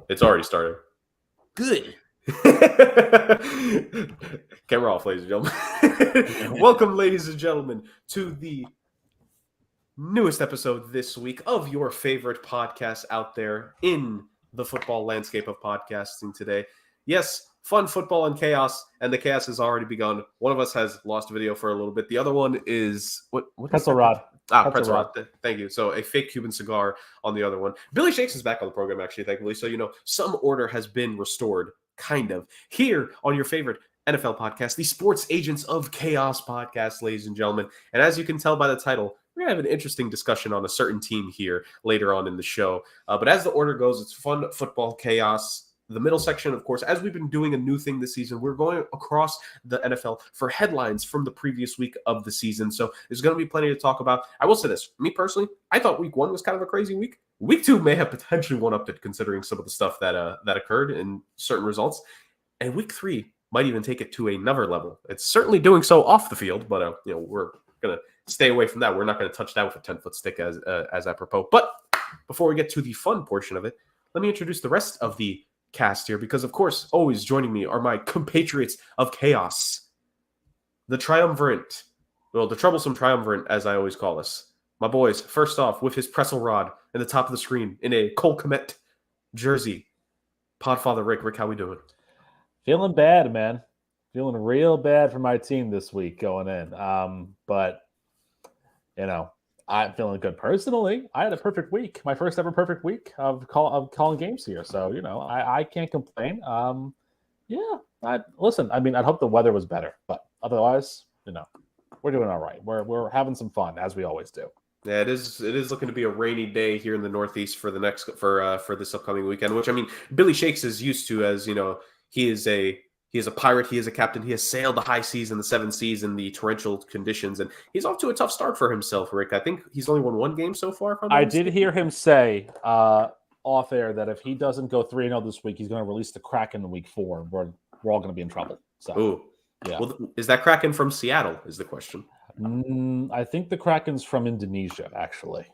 It's already started. Good. Camera off, ladies and gentlemen. Welcome, ladies and gentlemen, to the newest episode this week of your favorite podcast out there in the football landscape of podcasting today. Yes, fun football and chaos, and the chaos has already begun. One of us has lost video for a little bit. The other one is what Pretzel Rod. Pretzel Rod. Thank you. So a fake Cuban cigar on the other one. Billy Shakes is back on the program, actually, thankfully. So, some order has been restored, kind of, here on your favorite NFL podcast, the Sports Agents of Chaos podcast, ladies and gentlemen. And as you can tell by the title, we're going to have an interesting discussion on a certain team here later on in the show. But as the order goes, it's fun football chaos. The middle section, of course, as we've been doing a new thing this season, we're going across the NFL for headlines from the previous week of the season. So there's going to be plenty to talk about. I will say this. Me personally, I thought week one was kind of a crazy week. Week two may have potentially one-upped it considering some of the stuff that occurred in certain results. And week three might even take it to another level. It's certainly doing so off the field, but we're going to stay away from that. We're not going to touch that with a 10-foot stick as apropos. But before we get to the fun portion of it, let me introduce the rest of the cast here, because of course always joining me are my compatriots of chaos, the troublesome triumvirate, as I always call us. My boys, first off, with his pretzel rod in the top of the screen in a Cole Kmet jersey, Podfather Rick, how we doing? Feeling bad, man. Feeling real bad for my team this week going in. But I'm feeling good personally. I had a perfect week, my first ever perfect week of calling games here. So, I can't complain. I'd hope the weather was better, but otherwise, we're doing all right. We're having some fun, as we always do. Yeah, it is looking to be a rainy day here in the Northeast for this upcoming weekend, which Billy Shakes is used to, as he is a pirate. He is a captain. He has sailed the high seas and the seven seas in the torrential conditions, and he's off to a tough start for himself, Rick. I think he's only won one game so far. I did hear him say off air that if he doesn't go 3-0 this week, he's going to release the Kraken in week 4. We're all going to be in trouble. So, ooh, yeah. Well, is that Kraken from Seattle? Is the question? I think the Kraken's from Indonesia. Actually,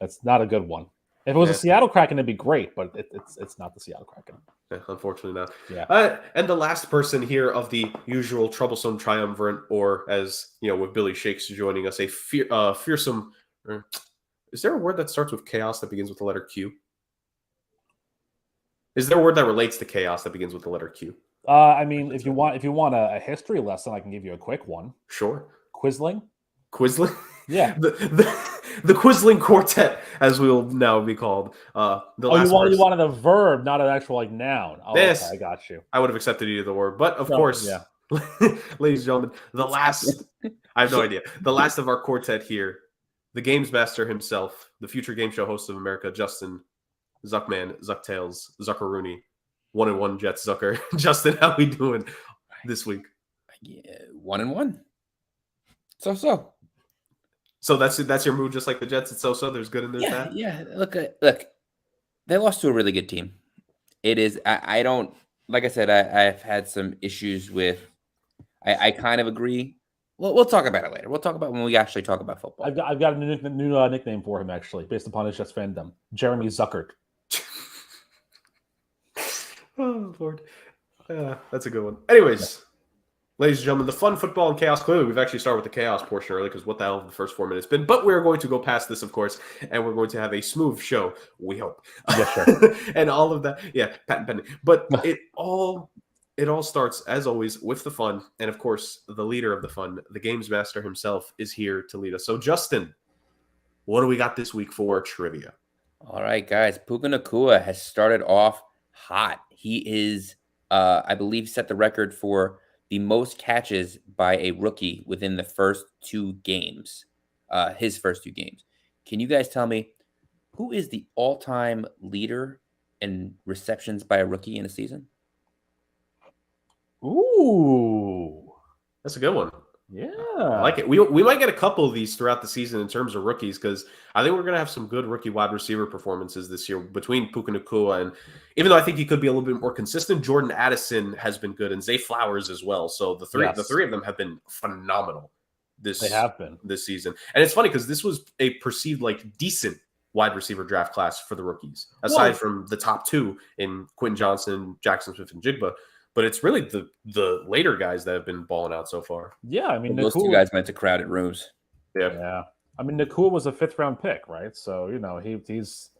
That's not a good one. If it was a Seattle Kraken, it'd be great, but it's not the Seattle Kraken. Yeah, unfortunately not. Yeah. And the last person here of the usual troublesome triumvirate, or as with Billy Shakes joining us, a fearsome. Is there a word that starts with chaos that begins with the letter Q? Is there a word that relates to chaos that begins with the letter Q? If you want a history lesson, I can give you a quick one. Sure. Quisling? Yeah. The Quisling Quartet, as we will now be called. You wanted a verb, not an actual noun. Oh, yes. Okay, I got you. I would have accepted either word, but of course, yeah. ladies and gentlemen, the last. I have no idea. The last of our quartet here, the games master himself, the future game show host of America, Justin Zuckman, Zucktails, Zuckarooney, 1-1 Jets Zucker. Justin, how we doing this week? Yeah, 1-1. So. So that's your mood, just like the Jets. It's so. There's good and there's bad. Yeah. Look. They lost to a really good team. It is. I don't. Like I said, I've had some issues with. I kind of agree. We'll talk about it later. We'll talk about when we actually talk about football. I've got a new nickname for him, actually, based upon his Jets fandom. Jeremy Zuckert. Oh Lord, that's a good one. Anyways. Ladies and gentlemen, the fun football and chaos. Clearly, we've actually started with the chaos portion early because what the hell have the first 4 minutes been? But we're going to go past this, of course, and we're going to have a smooth show, we hope. Yes, sure. And all of that. Yeah, patent pending. But it all starts, as always, with the fun. And, of course, the leader of the fun, the games master himself, is here to lead us. So, Justin, what do we got this week for trivia? All right, guys. Puka Nacua has started off hot. He is, I believe, set the record for the most catches by a rookie within the first 2 games, his first 2 games. Can you guys tell me who is the all-time leader in receptions by a rookie in a season? Ooh. That's a good one. Yeah. I like it. We might get a couple of these throughout the season in terms of rookies, because I think we're going to have some good rookie wide receiver performances this year between Puka Nacua, and even though I think he could be a little bit more consistent, Jordan Addison has been good, and Zay Flowers as well. So the three of them have been phenomenal this season. And it's funny because this was a perceived decent wide receiver draft class for the rookies, aside from the top two in Quentin Johnson, Jackson Smith, and Jigba. But it's really the later guys that have been balling out so far. Yeah, I mean, those two guys went to crowded rooms. Yeah. I mean, Nakua was a 5th-round pick, right? So, you know, he's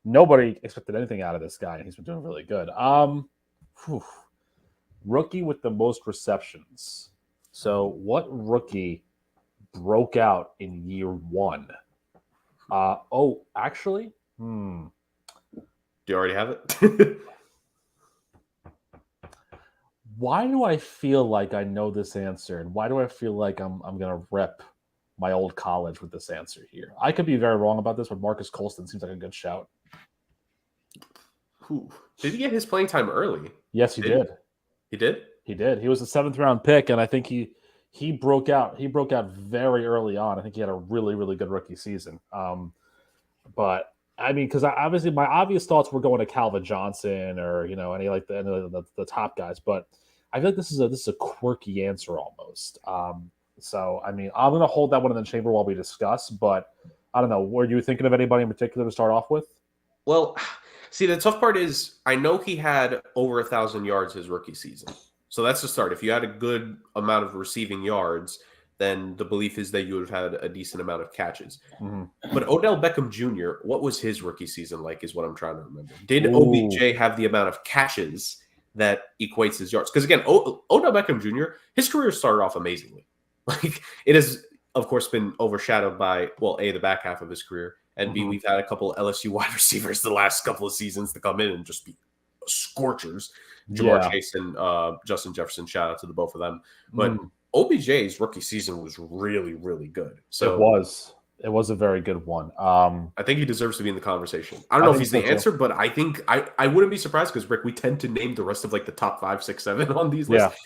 nobody expected anything out of this guy, and he's been doing really good. Rookie with the most receptions. So, what rookie broke out in year 1? Actually, Do you already have it? Why do I feel like I know this answer, and why do I feel like I'm gonna rep my old college with this answer here? I could be very wrong about this, but Marcus Colston seems like a good shout. Did he get his playing time early? Yes, he did. He did? He did. He was a 7th-round pick, and I think he broke out. He broke out very early on. I think he had a really, really good rookie season. But I mean, because obviously my obvious thoughts were going to Calvin Johnson or any like the top guys, but I feel like this is a quirky answer almost. So I mean, I'm going to hold that one in the chamber while we discuss. But I don't know. Were you thinking of anybody in particular to start off with? Well, see, the tough part is I know he had over 1,000 yards his rookie season. So that's the start. If you had a good amount of receiving yards, then the belief is that you would have had a decent amount of catches. Mm-hmm. But Odell Beckham Jr., what was his rookie season like is what I'm trying to remember. Did OBJ have the amount of catches that equates his yards? Because again, Odell Beckham Jr., his career started off amazingly. Like, it has, of course, been overshadowed by, well, A, the back half of his career, and B, we've had a couple LSU wide receivers the last couple of seasons to come in and just be scorchers. Jamar Chase and Justin Jefferson, shout out to the both of them. But OBJ's rookie season was really, really good. So it was a very good one. I think he deserves to be in the conversation. I don't know if he's the answer, but I think I wouldn't be surprised because, Rick, we tend to name the rest of like the top 5, 6, 7 on these lists.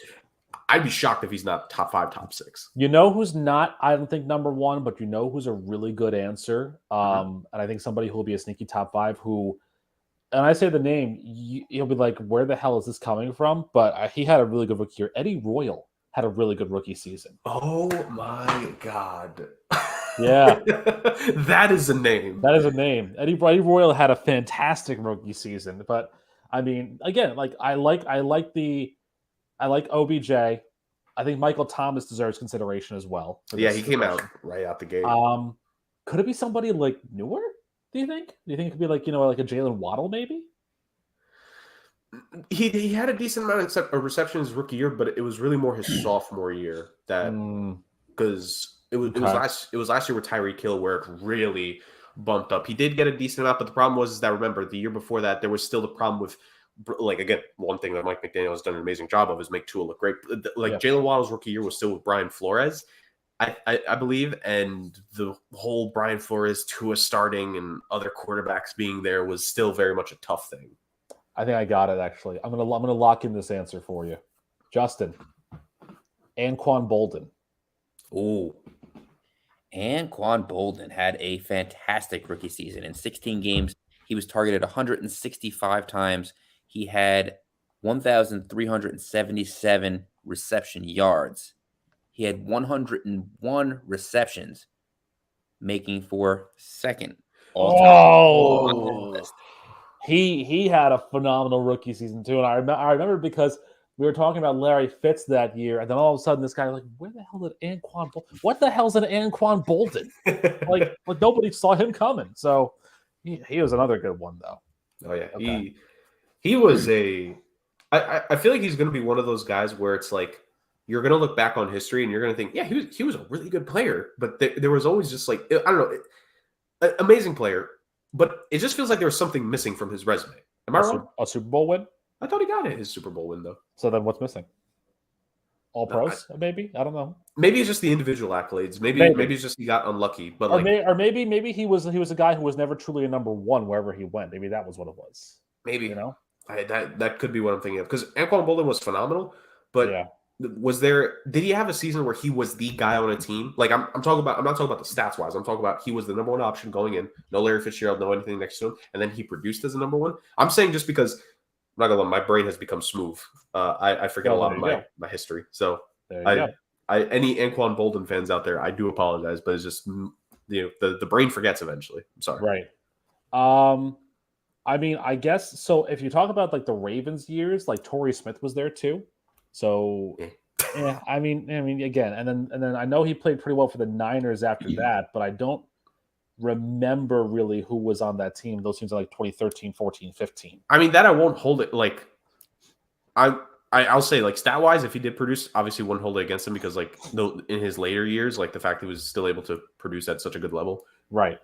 I'd be shocked if he's not top 5, top 6. You know who's not, I don't think, number 1, but you know who's a really good answer. And I think somebody who will be a sneaky top 5 who, and I say the name, you'll be like, where the hell is this coming from? But he had a really good rookie year. Eddie Royal had a really good rookie season. Oh, my God. Yeah. That is a name. That is a name. Eddie Royal had a fantastic rookie season. But, I mean, again, like I like OBJ. I think Michael Thomas deserves consideration as well. Yeah, he came out right out the gate. Could it be somebody like newer? Do you think? Do you think it could be like like a Jalen Waddle maybe? He had a decent amount of receptions his rookie year, but it was really more his sophomore year that because it was last year with Tyreek Hill where it really bumped up. He did get a decent amount, but the problem was that remember the year before that there was still the problem with. Like, again, one thing that Mike McDaniel has done an amazing job of is make Tua look great. Like, Jalen Waddle's rookie year was still with Brian Flores, I believe, and the whole Brian Flores, Tua starting and other quarterbacks being there was still very much a tough thing. I think I got it, actually. I'm gonna lock in this answer for you. Justin. Anquan Bolden. Oh. Anquan Bolden had a fantastic rookie season. In 16 games, he was targeted 165 times. He had 1,377 reception yards. He had 101 receptions, making for second all-time. He had a phenomenal rookie season too, and I remember because we were talking about Larry Fitz that year, and then all of a sudden this guy was like, "Where the hell did Anquan? What the hell's an Anquan Bolden?" like nobody saw him coming. So he was another good one though. Oh yeah, okay. He was a. I feel like he's going to be one of those guys where it's like you're going to look back on history and you're going to think, yeah, he was a really good player, but there was always just like I don't know, amazing player, but it just feels like there was something missing from his resume. Am I wrong? A Super Bowl win? I thought he got his Super Bowl win though. So then what's missing? All pros, maybe? I don't know. Maybe it's just the individual accolades. Maybe it's just he got unlucky. But maybe he was a guy who was never truly a number 1 wherever he went. Maybe that was what it was. Maybe that could be what I'm thinking of because Anquan Bolden was phenomenal, but did he have a season where he was the guy on a team? Like I'm not talking about the stats wise. I'm talking about he was the number 1 option going in. No Larry Fitzgerald, no anything next to him, and then he produced as a number 1. I'm saying just because I'm not gonna lie, my brain has become smooth. I forget a lot of my history. So any Anquan Bolden fans out there, I do apologize, but it's just the brain forgets eventually. I'm sorry. Right. I mean, I guess so. If you talk about like the Ravens years, like Torrey Smith was there too. So, yeah, I mean, again, and then I know he played pretty well for the Niners after that, but I don't remember really who was on that team. Those teams are like 2013, 14, 15. I mean, that I won't hold it. Like, I'll say, like, stat wise, if he did produce, obviously wouldn't hold it against him because, like, in his later years, like the fact he was still able to produce at such a good level, Right?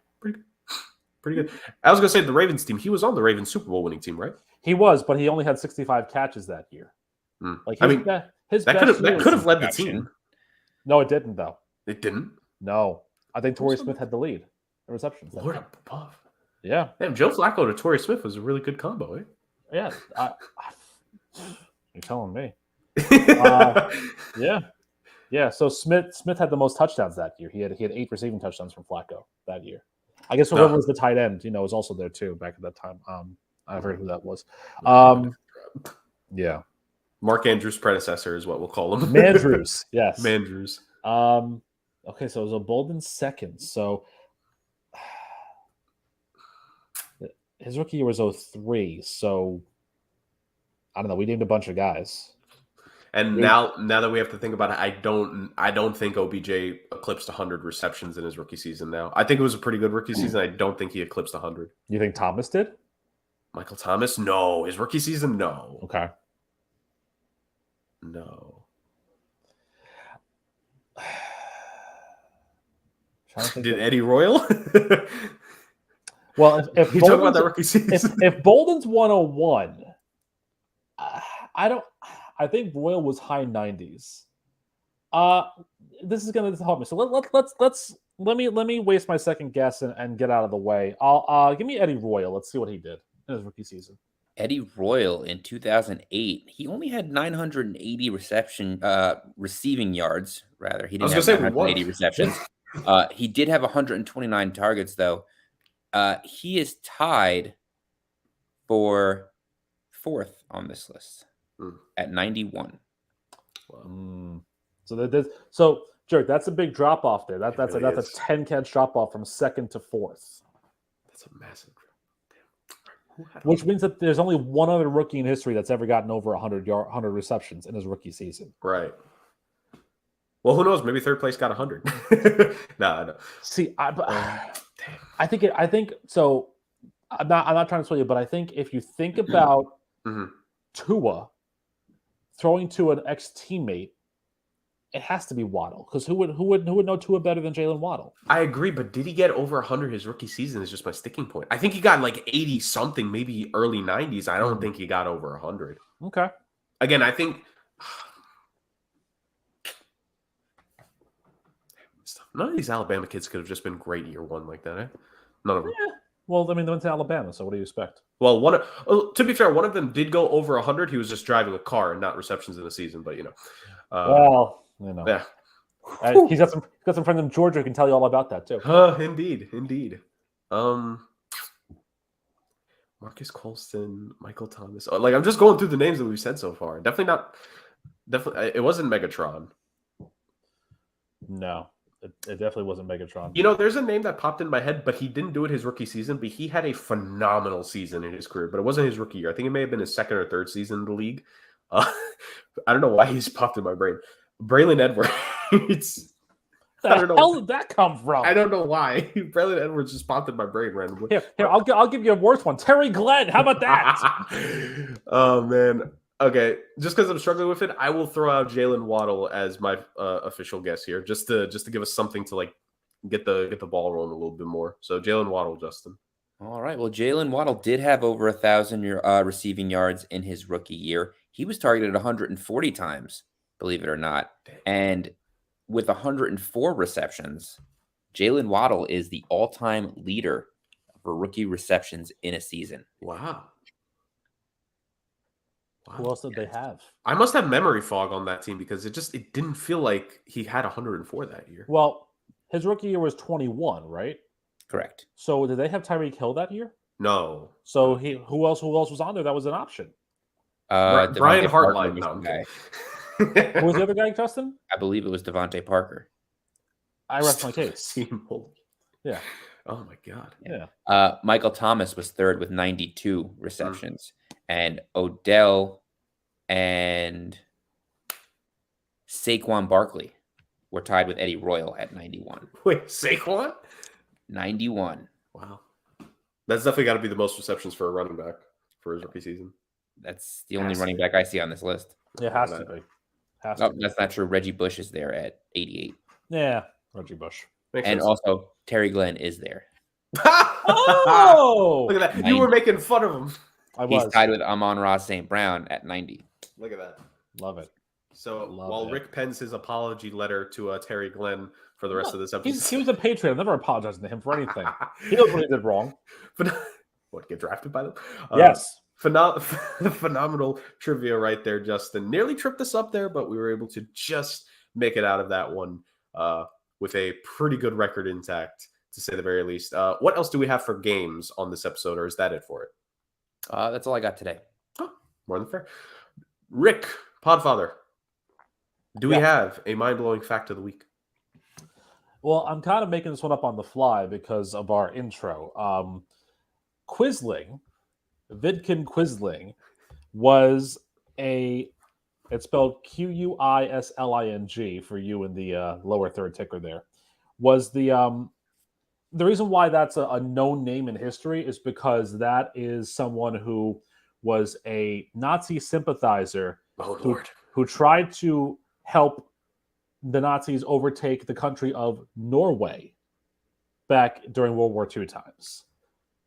Pretty good. I was gonna say the Ravens team. He was on the Ravens Super Bowl winning team, right? He was, but he only had 65 catches that year. Like I mean, his that could have led the team. No, it didn't though. It didn't. No, I think Torrey Smith had the lead in receptions. Lord above. Yeah. Damn, Joe Flacco to Torrey Smith was a really good combo, eh? Yeah. You're telling me. Yeah. Yeah. So Smith had the most touchdowns that year. He had 8 receiving touchdowns from Flacco that year. I guess whoever was the tight end, was also there too back at that time. I forget who that was. Yeah. Mark Andrews' predecessor is what we'll call him. Mandrews, yes. Mandrews. Okay, so it was a Bolden second. So his rookie year was 03. So I don't know. We named a bunch of guys. And now that we have to think about it, I don't think OBJ eclipsed 100 receptions in his rookie season now. I think it was a pretty good rookie season. I don't think he eclipsed 100. You think Thomas did? Michael Thomas? No. His rookie season? No. Okay. No. Did Eddie Royal? Well, if you talk about that rookie season, if Bolden's 101, I think Royal was high 90s. This is going to help me. So let me waste my second guess and get out of the way. I'll give me Eddie Royal. Let's see what he did in his rookie season. Eddie Royal in 2008, he only had 980 receiving yards. Rather, he didn't have 980 receptions. He did have 129 targets, though. He is tied for 4th on this list at 91. So Jerk, that's a big drop off there. That's a 10 catch drop off from 2nd to 4th. That's a massive. Which means that there's only one other rookie in history that's ever gotten over 100 receptions in his rookie season. Right. Well, who knows? Maybe third place got 100. No. See, I think so. I'm not trying to sway you, but I think if you think about Tua throwing to an ex-teammate, it has to be Waddle, because who would know Tua better than Jalen Waddle? I agree, but did he get over 100 his rookie season? Is just my sticking point. I think he got like 80 something, maybe early 90s. I don't think he got over 100. Okay. Again, I think none of these Alabama kids could have just been great year one like that. Eh? None of them. Yeah. Well, I mean, they went to Alabama, so what do you expect? Well, to be fair, one of them did go over 100. He was just driving a car and not receptions in the season, but yeah. He's got some friends in Georgia who can tell you all about that too. Indeed. Marcus Colston, Michael Thomas. Like, I'm just going through the names that we've said so far. Definitely, it wasn't Megatron. No, it definitely wasn't Megatron. There's a name that popped in my head, but he didn't do it his rookie season. But he had a phenomenal season in his career. But it wasn't his rookie year. I think it may have been his 2nd or 3rd season in the league. I don't know why he's popped in my brain. Braylon Edwards. I don't know. Hell did that come from? I don't know why. Braylon Edwards just popped in my brain randomly. Here, I'll give you a worse one. Terry Glenn. How about that? Oh man. Okay, just because I'm struggling with it, I will throw out Jalen Waddle as my official guess here, just to give us something to like get the ball rolling a little bit more. So Jalen Waddle, Justin. All right. Well, Jalen Waddle did have over 1,000 receiving yards in his rookie year. He was targeted 140 times, believe it or not, and with 104 receptions, Jalen Waddle is the all-time leader for rookie receptions in a season. Wow. Who else did they have? I must have memory fog on that team because it didn't feel like he had 104 that year. Well, his rookie year was 21, right? Correct. So did they have Tyreek Hill that year? No. So who else was on there that was an option? Brian Hartline. No, who was the other guy, Justin? I believe it was Devontae Parker. I rest my case. Yeah. Oh my God. Yeah. Michael Thomas was third with 92 receptions, and Odell and Saquon Barkley were tied with Eddie Royal at 91. Wait, Saquon? 91. Wow. That's definitely got to be the most receptions for a running back for his rookie season. That's the only running back I see on this list. It has to be. Oh, that's not true. Reggie Bush is there at 88. Yeah, Reggie Bush. Makes and sense. also, Terry Glenn is there. Oh! Look at that. 90. You were making fun of him. He's tied with Amon-Ra St. Brown at 90. Look at that. Love it. So Love while it. Rick pens his apology letter to Terry Glenn for the rest of this episode. He was a Patriot. I'm never apologizing to him for anything. He knows what he did wrong. What, get drafted by them? Yes. Phenomenal trivia right there, Justin. Nearly tripped us up there, but we were able to just make it out of that one with a pretty good record intact, to say the very least. What else do we have for games on this episode, or is that it for it? That's all I got today. Oh, more than fair. Rick, Podfather, do we have a mind-blowing fact of the week? Well, I'm kind of making this one up on the fly because of our intro. Quisling, Vidkin Quisling, was it's spelled Quisling for you in the lower third ticker there, was the reason why that's a known name in history is because that is someone who was a Nazi sympathizer who tried to help the Nazis overtake the country of Norway back during World War II times.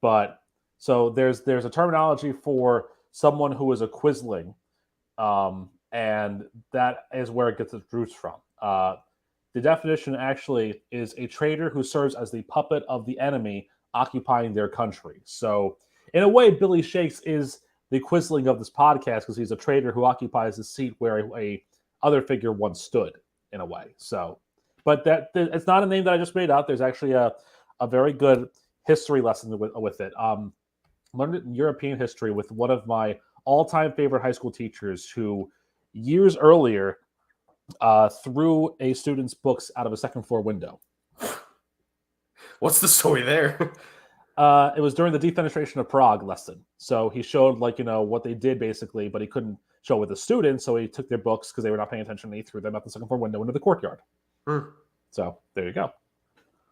But so there's a terminology for someone who is a Quisling, and that is where it gets its roots from. The definition actually is a traitor who serves as the puppet of the enemy occupying their country. So in a way, Billy Shakes is the Quisling of this podcast because he's a traitor who occupies the seat where a other figure once stood, in a way. So, but it's not a name that I just made up. There's actually a very good history lesson with it. Learned European history with one of my all-time favorite high school teachers who years earlier threw a student's books out of a second floor window. What's the story there? It was during the defenestration of Prague lesson. So he showed what they did basically, but he couldn't show with the students. So he took their books because they were not paying attention and he threw them out the second floor window into the courtyard. So there you go.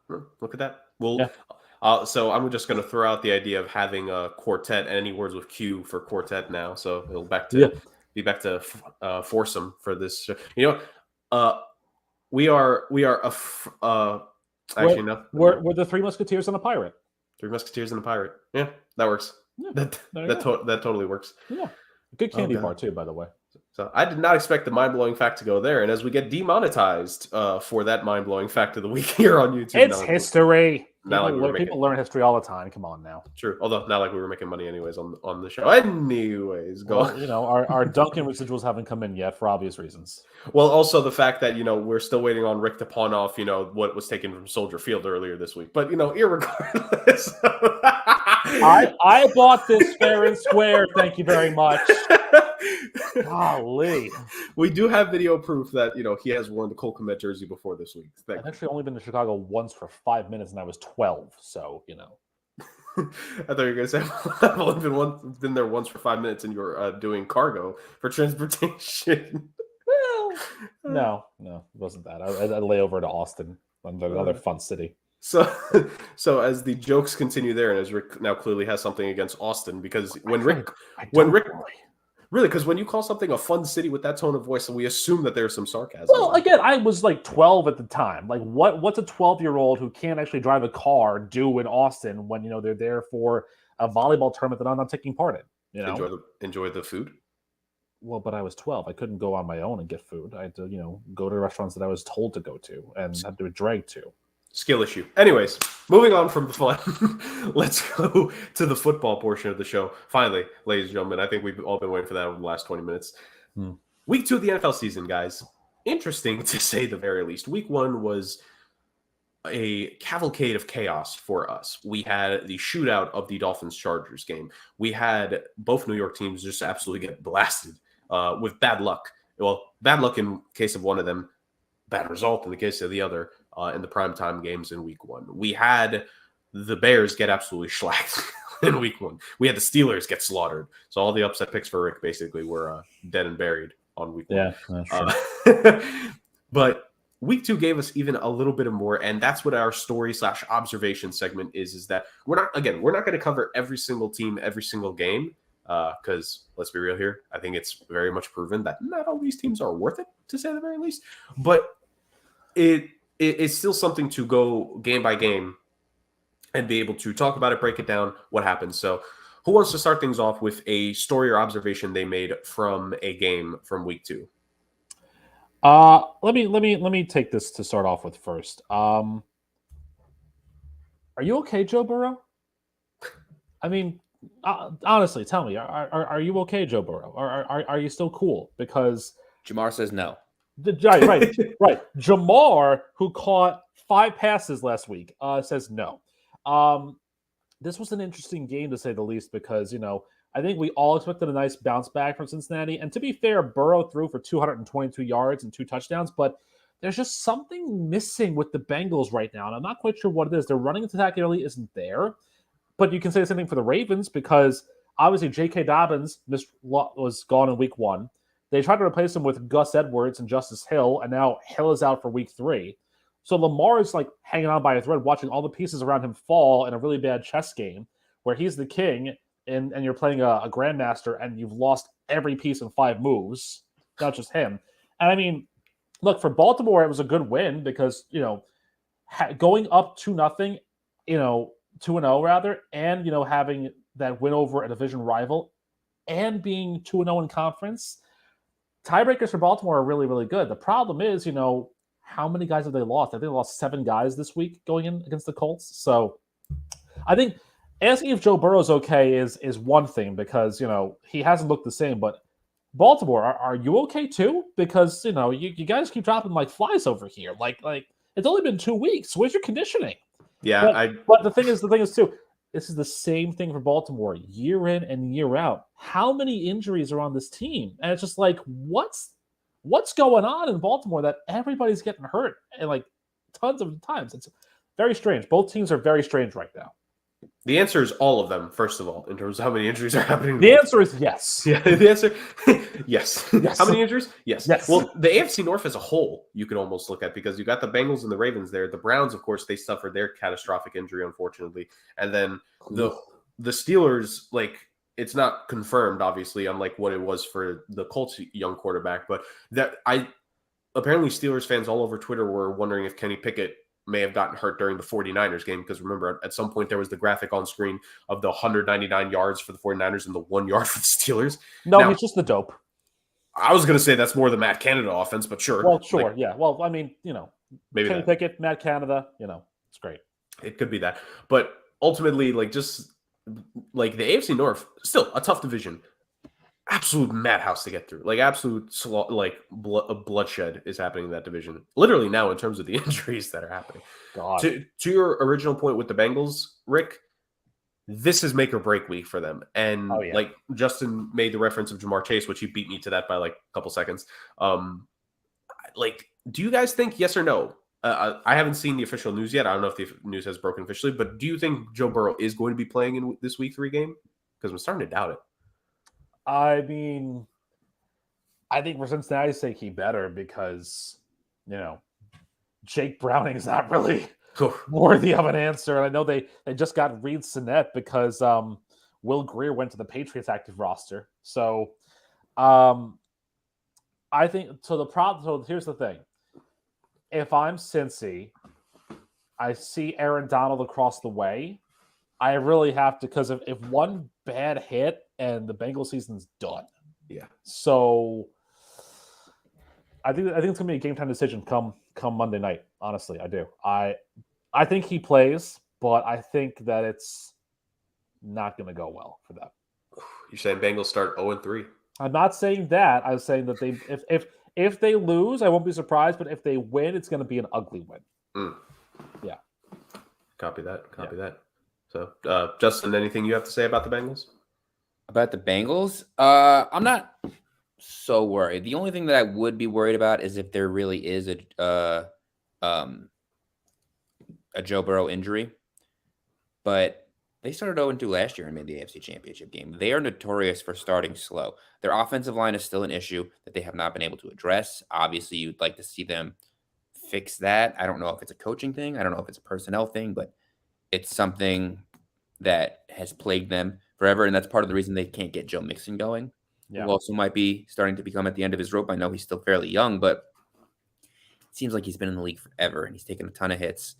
Look at that. Well, so I'm just going to throw out the idea of having a quartet, any words with Q for quartet now. So it'll be back to foursome for this. You know, we are actually no. We're the Three Musketeers and a pirate. Three Musketeers and a pirate. Yeah, that works. Yeah, that totally works. Yeah, good candy bar too, by the way. So I did not expect the mind-blowing fact to go there. And as we get demonetized for that mind-blowing fact of the week here on YouTube. It's history. People learn history all the time. Come on now. True. Although not like we were making money anyways on the show. Anyways, our Duncan residuals haven't come in yet for obvious reasons. Well, also the fact that, we're still waiting on Rick to pawn off, what was taken from Soldier Field earlier this week. But, irregardless. I bought this fair and square. Thank you very much. Golly. We do have video proof that, he has worn the Cole Kmet jersey before this week. I've actually only been to Chicago once for 5 minutes and I was 12. So, I thought you were going to say, I've only been there once for 5 minutes and you're doing cargo for transportation. Well, no, it wasn't that. I lay over to Austin, another fun city. So as the jokes continue there, and as Rick now clearly has something against Austin, because when you call something a fun city with that tone of voice, we assume that there's some sarcasm. Well, again, I was 12 at the time. What's a 12-year-old who can't actually drive a car do in Austin when they're there for a volleyball tournament that I'm not taking part in? Enjoy the food. Well, but I was 12. I couldn't go on my own and get food. I had to, go to restaurants that I was told to go to and had to be dragged to. Skill issue. Anyways, moving on from the fun, let's go to the football portion of the show. Finally, ladies and gentlemen, I think we've all been waiting for that over the last 20 minutes. Week 2 of the NFL season, guys. Interesting to say the very least. Week 1 was a cavalcade of chaos for us. We had the shootout of the Dolphins-Chargers game. We had both New York teams just absolutely get blasted with bad luck. Well, bad luck in case of one of them, bad result in the case of the other. In the primetime games in week 1. We had the Bears get absolutely shellacked in week 1. We had the Steelers get slaughtered. So all the upset picks for Rick basically were dead and buried on week 1. Yeah, that's true. But week 2 gave us even a little bit of more, and that's what our story/observation segment is that we're not going to cover every single team, every single game, because let's be real here, I think it's very much proven that not all these teams are worth it, to say the very least. But it's still something to go game by game and be able to talk about it, break it down, what happens. So who wants to start things off with a story or observation they made from a game from week 2? Let me take this to start off with first. Are you okay, Joe Burrow? I mean, honestly, tell me, are you okay, Joe Burrow? Are you still cool? Because Jamar says no. Right. Jamar, who caught 5 passes last week, says no. This was an interesting game to say the least because, I think we all expected a nice bounce back from Cincinnati. And to be fair, Burrow threw for 222 yards and 2 touchdowns, but there's just something missing with the Bengals right now. And I'm not quite sure what it is. Their running attack really isn't there. But you can say the same thing for the Ravens because obviously J.K. Dobbins was gone in week 1. They tried to replace him with Gus Edwards and Justice Hill, and now Hill is out for week 3. So Lamar is like hanging on by a thread, watching all the pieces around him fall in a really bad chess game where he's the king and you're playing a grandmaster and you've lost every piece in 5 moves, not just him. And I mean, look, for Baltimore, it was a good win because, going up 2-0, 2-0 rather, and, having that win over a division rival and being 2-0 in conference, tiebreakers for Baltimore are really, really good. The problem is, how many guys have they lost? I think they lost 7 guys this week going in against the Colts. So I think asking if Joe Burrow's okay is one thing because, he hasn't looked the same. But Baltimore, are you okay too? Because, you guys keep dropping like flies over here. Like it's only been 2 weeks. Where's your conditioning? Yeah. But the thing is too, this is the same thing for Baltimore year in and year out. How many injuries are on this team? And it's just like, what's going on in Baltimore that everybody's getting hurt and like tons of times? It's very strange. Both teams are very strange right now. The answer is all of them, first of all, in terms of how many injuries are happening. The answer is yes. Yeah, the answer, yes. Yes. How many injuries? Yes. Yes. Well, the AFC North as a whole, you could almost look at because you got the Bengals and the Ravens there. The Browns, of course, they suffered their catastrophic injury, unfortunately. And then the Steelers, like, it's not confirmed, obviously, unlike what it was for the Colts young quarterback. But apparently Steelers fans all over Twitter were wondering if Kenny Pickett may have gotten hurt during the 49ers game because remember at some point there was the graphic on screen of the 199 yards for the 49ers and the 1 yard for the Steelers. No, he's just the dope. I was going to say that's more the Matt Canada offense, but sure. Well, sure. Yeah. Well, I mean, maybe Kenny Pickett, Matt Canada, it's great. It could be that. But ultimately, like just like the AFC North, still a tough division. Absolute madhouse to get through. Like absolute bloodshed is happening in that division. Literally now in terms of the injuries that are happening. God. To your original point with the Bengals, Rick, this is make or break week for them. And like Justin made the reference of Jamar Chase, which he beat me to that by like a couple seconds. Like, do you guys think yes or no? I haven't seen the official news yet. I don't know if the news has broken officially, but do you think Joe Burrow is going to be playing in this week 3 game? Because I'm starting to doubt it. I mean, I think for Cincinnati's sake, he better because, Jake Browning is not really worthy of an answer. And I know they just got Reed Sinnett because Will Grier went to the Patriots active roster. So I think – so here's the thing. If I'm Cincy, I see Aaron Donald across the way. I really have to because if one bad hit and the Bengals season's done. Yeah. So I think it's gonna be a game time decision come Monday night. Honestly, I do. I think he plays, but I think that it's not gonna go well for them. You're saying Bengals start 0-3? I'm not saying that. I'm saying that they if they lose, I won't be surprised. But if they win, it's gonna be an ugly win. Yeah. Copy that. So, Justin, anything you have to say about the Bengals? About the Bengals? I'm not so worried. The only thing that I would be worried about is if there really is a Joe Burrow injury. but they started 0-2 last year and made the AFC Championship game. They are notorious for starting slow. Their offensive line is still an issue that they have not been able to address. Obviously, you'd like to see them fix that. I don't know if it's a coaching thing. I don't know if it's a personnel thing, but it's something that has plagued them forever, and that's part of the reason they can't get Joe Mixon going, Yeah. who also might be starting to become at the end of his rope. I know he's still fairly young, but it seems like he's been in the league forever, and he's taken a ton of hits.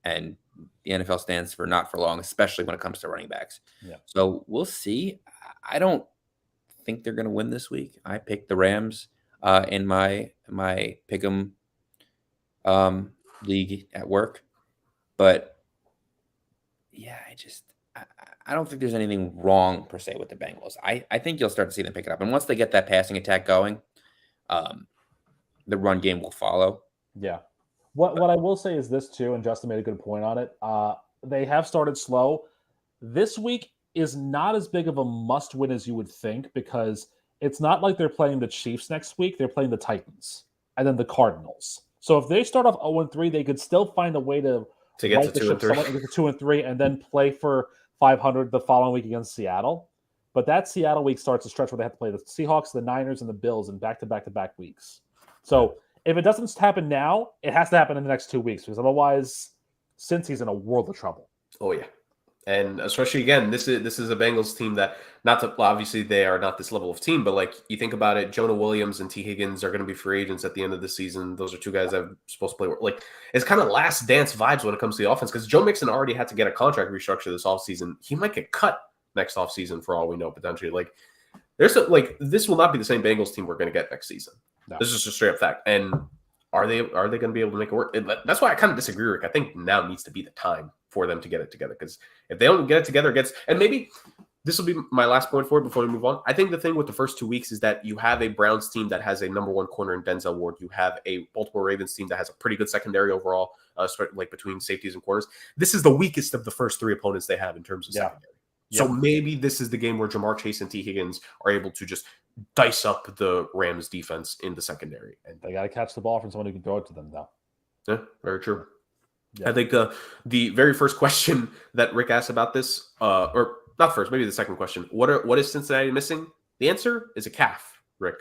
And the NFL stands for not for long, especially when it comes to running backs. Yeah. So we'll see. I don't think they're going to win this week. I picked the Rams in my pick'em league at work, but yeah, I don't think there's anything wrong per se with the Bengals. I think you'll start to see them pick it up, and once they get that passing attack going, the run game will follow. Yeah. What I will say is this too, and Justin made a good point on it. They have started slow. This week is not as big of a must-win as you would think, because it's not like they're playing the Chiefs next week. They're playing the Titans and then the Cardinals. So if they start off 0-3, they could still find a way to get right to 2-3. Get to 2-3, and then play for 500 the following week against Seattle. But that Seattle week starts a stretch where they have to play the Seahawks, the Niners, and the Bills in back-to-back-to-back weeks. So if it doesn't happen now, it has to happen in the next 2 weeks, because otherwise, Cincy's in a world of trouble. Oh yeah, and especially again, this is a Bengals team that obviously they are not this level of team, but like you think about it, Jonah Williams and T. Higgins are going to be free agents at the end of the season. Those are two guys that are supposed to play. Like it's kind of last dance vibes when it comes to the offense, because Joe Mixon already had to get a contract restructure this offseason. He might get cut next offseason for all we know potentially. Like this will not be the same Bengals team we're going to get next season. No. This is just a straight up fact. And are they going to be able to make it work? That's why I kind of disagree, Rick. I think now needs to be the time for them to get it together, because if they don't get it together, and maybe this will be my last point for it before we move on. I think the thing with the first 2 weeks is that you have a Browns team that has a number one corner in Denzel Ward. You have a Baltimore Ravens team that has a pretty good secondary overall, like between safeties and corners. This is the weakest of the first three opponents they have in terms of secondary. So maybe this is the game where Jamar Chase and T. Higgins are able to just dice up the Rams defense in the secondary. And they got to catch the ball from someone who can throw it to them, though. Yeah, very true. Yeah. I think the very first question that Rick asked about this, or not first, maybe the second question, what is Cincinnati missing? The answer is a calf, Rick.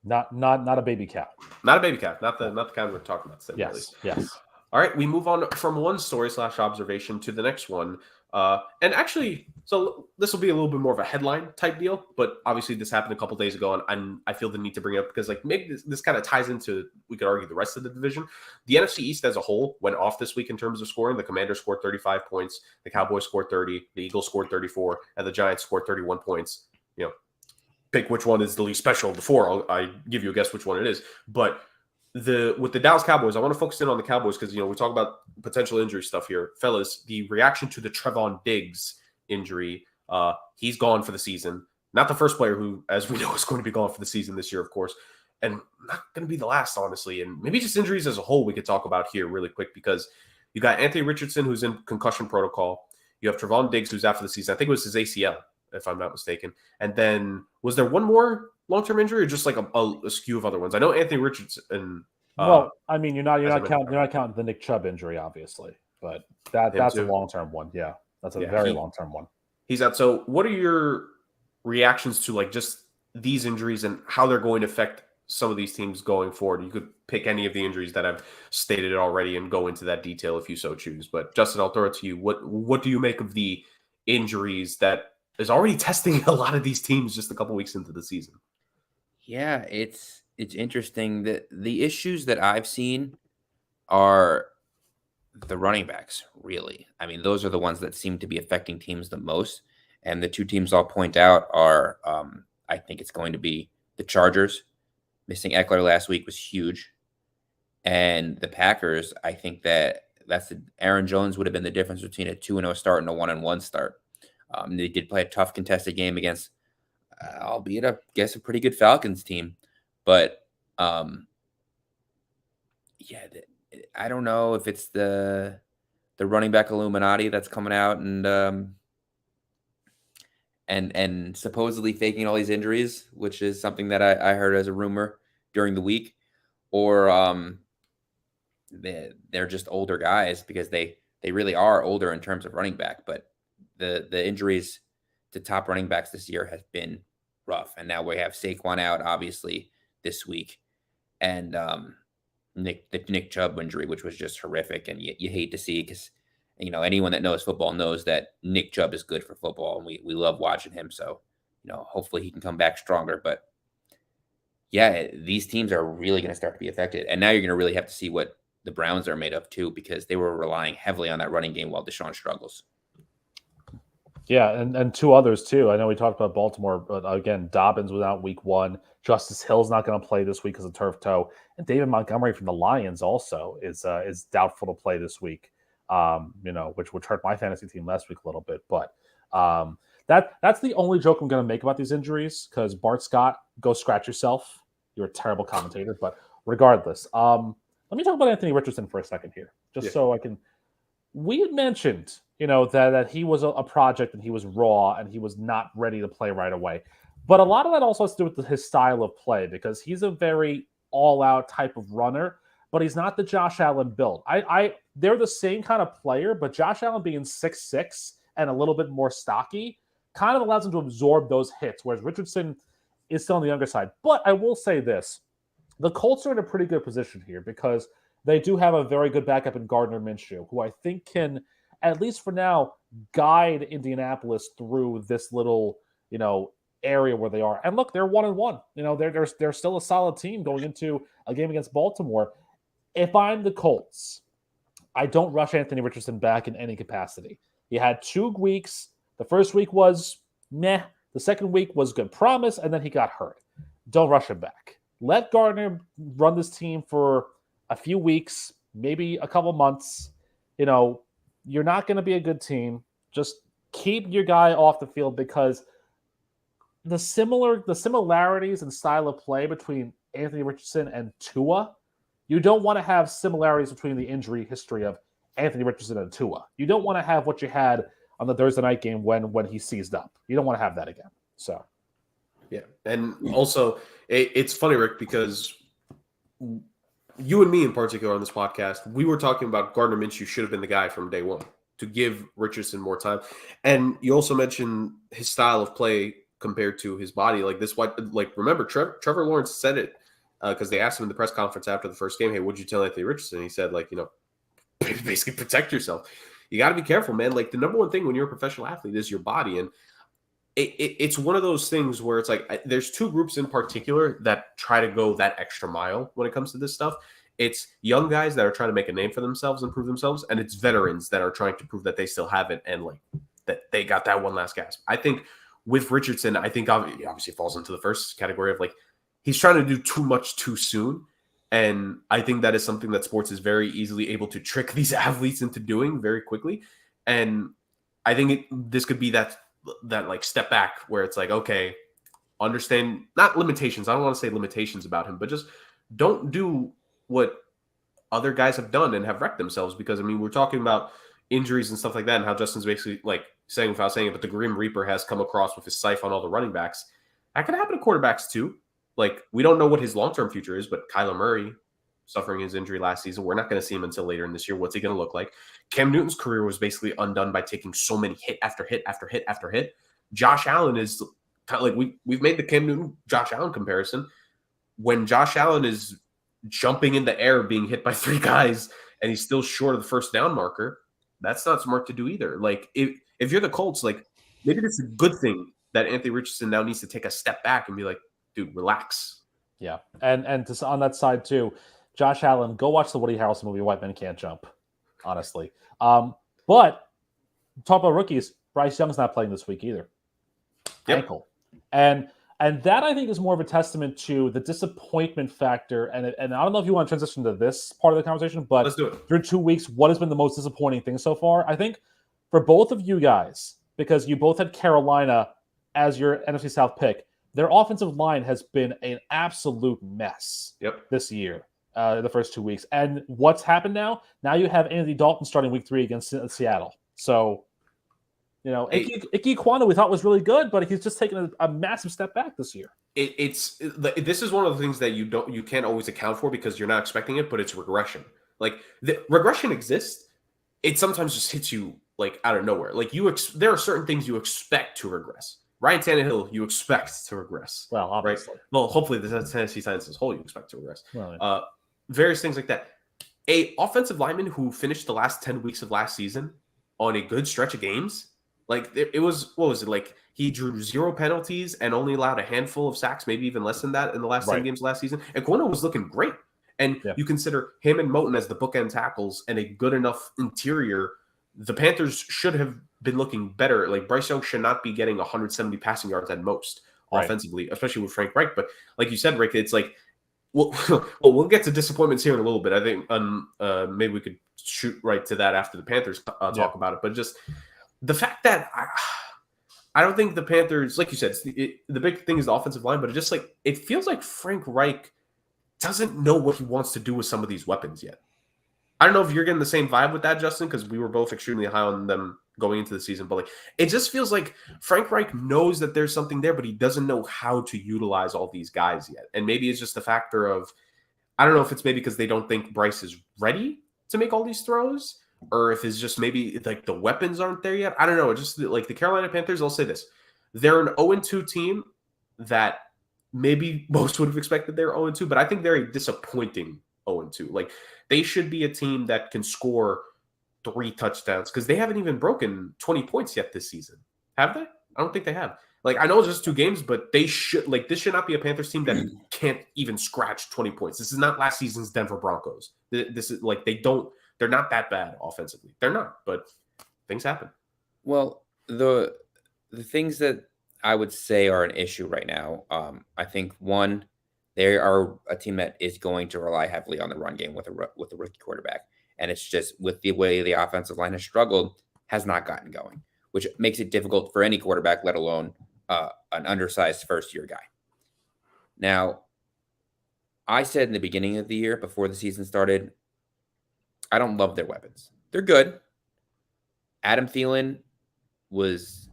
Not a baby calf. Not a baby calf. Not the kind we're talking about today. Yes. Yes. All right, we move on from one story / observation to the next one. And actually, so this will be a little bit more of a headline type deal, but obviously this happened a couple days ago, and I feel the need to bring it up because like maybe this kind of ties into, we could argue, the rest of the division. The NFC East as a whole went off this week in terms of scoring. The Commanders scored 35 points, the Cowboys scored 30, the Eagles scored 34, and the Giants scored 31 points. You know, pick which one is the least special of the four. I give you a guess which one it is, but with the Dallas Cowboys, I want to focus in on the Cowboys because, we talk about potential injury stuff here. Fellas, the reaction to the Trevon Diggs injury, he's gone for the season. Not the first player who, as we know, is going to be gone for the season this year, of course, and not going to be the last, honestly. And maybe just injuries as a whole we could talk about here really quick, because you got Anthony Richardson, who's in concussion protocol. You have Trevon Diggs, who's out for the season. I think it was his ACL, if I'm not mistaken. And then was there one more long-term injury, or just like a skew of other ones? I know Anthony Richardson. Well, I mean, you're not counting the Nick Chubb injury, obviously, but that's a long-term one. Yeah, that's a very long-term one. He's out. So, what are your reactions to like just these injuries and how they're going to affect some of these teams going forward? You could pick any of the injuries that I've stated already and go into that detail if you so choose. But Justin, I'll throw it to you. What do you make of the injuries that is already testing a lot of these teams just a couple weeks into the season? Yeah, it's interesting that the issues that I've seen are the running backs, really. I mean, those are the ones that seem to be affecting teams the most. And the two teams I'll point out are, I think it's going to be the Chargers. Missing Eckler last week was huge. And the Packers, I think Aaron Jones would have been the difference between a 2-0 start and a 1-1 start. They did play a tough contested game against, albeit a pretty good Falcons team. But I don't know if it's the running back Illuminati that's coming out and supposedly faking all these injuries, which is something that I heard as a rumor during the week, or they're just older guys because they they really are older in terms of running back, but the injuries to top running backs this year has been rough. And now we have Saquon out, obviously, this week. And the Nick Chubb injury, which was just horrific. And you hate to see, because, anyone that knows football knows that Nick Chubb is good for football, and we love watching him. So, hopefully he can come back stronger. But yeah, these teams are really going to start to be affected. And now you're going to really have to see what the Browns are made of too, because they were relying heavily on that running game while Deshaun struggles. Yeah, and two others too. I know we talked about Baltimore, but again, Dobbins was out week 1. Justice Hill's not going to play this week because of turf toe, and David Montgomery from the Lions also is doubtful to play this week. Which hurt my fantasy team last week a little bit. But that's the only joke I'm going to make about these injuries, because Bart Scott, go scratch yourself. You're a terrible commentator. But regardless, let me talk about Anthony Richardson for a second here, so I can. We had mentioned, that he was a project and he was raw and he was not ready to play right away. But a lot of that also has to do with his style of play, because he's a very all-out type of runner, but he's not the Josh Allen build. They're the same kind of player, but Josh Allen being 6'6" and a little bit more stocky kind of allows him to absorb those hits, whereas Richardson is still on the younger side. But I will say this. The Colts are in a pretty good position here, because they do have a very good backup in Gardner Minshew, who I think can, at least for now, guide Indianapolis through this little, area where they are. And look, they're 1-1. They're still a solid team going into a game against Baltimore. If I'm the Colts, I don't rush Anthony Richardson back in any capacity. He had 2 weeks. The first week was meh. The second week was good promise, and then he got hurt. Don't rush him back. Let Gardner run this team for a few weeks, maybe a couple months. You're not going to be a good team. Just keep your guy off the field, because the similarities in style of play between Anthony Richardson and Tua, you don't want to have similarities between the injury history of Anthony Richardson and Tua. You don't want to have what you had on the Thursday night game when he seized up. You don't want to have that again. So, yeah. And also, it's funny, Rick, because you and me in particular on this podcast, we were talking about Gardner Minshew should have been the guy from day one to give Richardson more time. And you also mentioned his style of play compared to his body. Remember, Trevor Lawrence said it because they asked him in the press conference after the first game, hey, what'd you tell Anthony Richardson? He said, basically protect yourself. You got to be careful, man. The number one thing when you're a professional athlete is your body. And it's one of those things where it's there's 2 groups in particular that try to go that extra mile when it comes to this stuff. It's young guys that are trying to make a name for themselves and prove themselves, and it's veterans that are trying to prove that they still have it and that they got that one last gasp. I think with Richardson, I think obviously falls into the first category of he's trying to do too much too soon. And I think that is something that sports is very easily able to trick these athletes into doing very quickly. And I think this could be that step back where it's okay, understand not limitations. I don't want to say limitations about him, but just don't do what other guys have done and have wrecked themselves. Because we're talking about injuries and stuff like that, and how Justin's basically saying without saying it, but the Grim Reaper has come across with his scythe on all the running backs. That could happen to quarterbacks too. We don't know what his long-term future is, but Kyler Murray suffering his injury last season, we're not going to see him until later in this year. What's he going to look like? Cam Newton's career was basically undone by taking so many hit after hit after hit after hit. Josh Allen is kind of we've made the Cam Newton Josh Allen comparison. When Josh Allen is jumping in the air being hit by 3 guys and he's still short of the first down marker, that's not smart to do either. If you're the Colts, maybe it's a good thing that Anthony Richardson now needs to take a step back and be dude, relax. Yeah. And on that side too, Josh Allen, go watch the Woody Harrelson movie, White Men Can't Jump, honestly. But talk about rookies, Bryce Young's not playing this week either. Yep. Ankle. And that, I think, is more of a testament to the disappointment factor. And I don't know if you want to transition to this part of the conversation, but let's do it. Through 2 weeks, what has been the most disappointing thing so far? I think for both of you guys, because you both had Carolina as your NFC South pick, their offensive line has been an absolute mess this year, the first 2 weeks. And what's happened now? Now you have Andy Dalton starting week 3 against Seattle. So, Ike Ekwonu we thought was really good, but he's just taken a massive step back this year. This is one of the things that you can't always account for because you're not expecting it, but it's regression. The regression exists. it sometimes just hits you like out of nowhere. Like there are certain things you expect to regress. Ryan Tannehill, you expect to regress. Well, obviously. Right? Well, hopefully the Tennessee Titans as a whole you expect to regress. Well, Various things like that. A offensive lineman who finished the last 10 weeks of last season on a good stretch of games, like it was, what was it? Like he drew 0 penalties and only allowed a handful of sacks, maybe even less than that in the last 10 games last season. And Quino was looking great. And you consider him and Moton as the bookend tackles and a good enough interior, the Panthers should have been looking better. Like Bryce Young should not be getting 170 passing yards at most offensively, especially with Frank Reich. But like you said, Rick, it's like, we'll get to disappointments here in a little bit. I think maybe we could shoot right to that after the Panthers talk about it. But just the fact that I don't think the Panthers, like you said, the big thing is the offensive line, but it just like it feels like Frank Reich doesn't know what he wants to do with some of these weapons yet. I don't know if you're getting the same vibe with that, Justin, because we were both extremely high on them going into the season. But like, it just feels like Frank Reich knows that there's something there, but he doesn't know how to utilize all these guys yet. And maybe it's just a factor of, I don't know if it's maybe because they don't think Bryce is ready to make all these throws, or if it's just maybe like the weapons aren't there yet. I don't know. It's just like the Carolina Panthers, I'll say this. They're an 0-2 team that maybe most would have expected they're 0-2, but I think they're a disappointing 0-2. Like, they should be a team that can score 3 touchdowns because they haven't even broken 20 points yet this season. Have they? I don't think they have. Like, I know it's just 2 games, but they should, like, this should not be a Panthers team that can't even scratch 20 points. This is not last season's Denver Broncos. This is like, they're not that bad offensively. They're not, but things happen. Well, the things that I would say are an issue right now, I think one, they are a team that is going to rely heavily on the run game with a rookie quarterback. And it's just with the way the offensive line has struggled, has not gotten going, which makes it difficult for any quarterback, let alone an undersized first-year guy. Now, I said in the beginning of the year, before the season started, I don't love their weapons. They're good. Adam Thielen was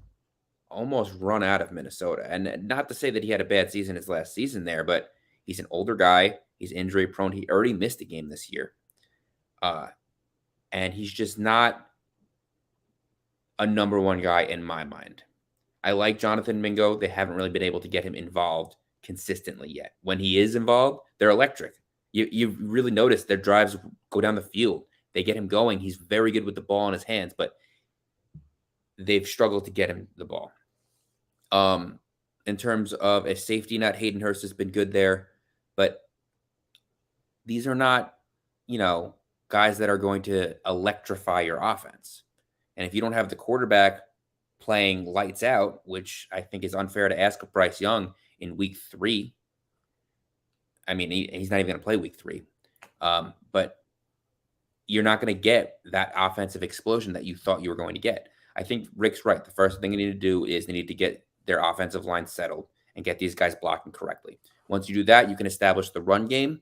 almost run out of Minnesota. And not to say that he had a bad season his last season there, but he's an older guy. He's injury prone. He already missed a game this year. And he's just not a number 1 guy in my mind. I like Jonathan Mingo. They haven't really been able to get him involved consistently yet. When he is involved, they're electric. You really notice their drives go down the field. They get him going. He's very good with the ball in his hands, but they've struggled to get him the ball. In terms of a safety net, Hayden Hurst has been good there, but these are not, guys that are going to electrify your offense. And if you don't have the quarterback playing lights out, which I think is unfair to ask of Bryce Young in week 3. I mean, he's not even going to play week 3. But you're not going to get that offensive explosion that you thought you were going to get. I think Rick's right. The first thing they need to do is they need to get their offensive line settled and get these guys blocking correctly. Once you do that, you can establish the run game.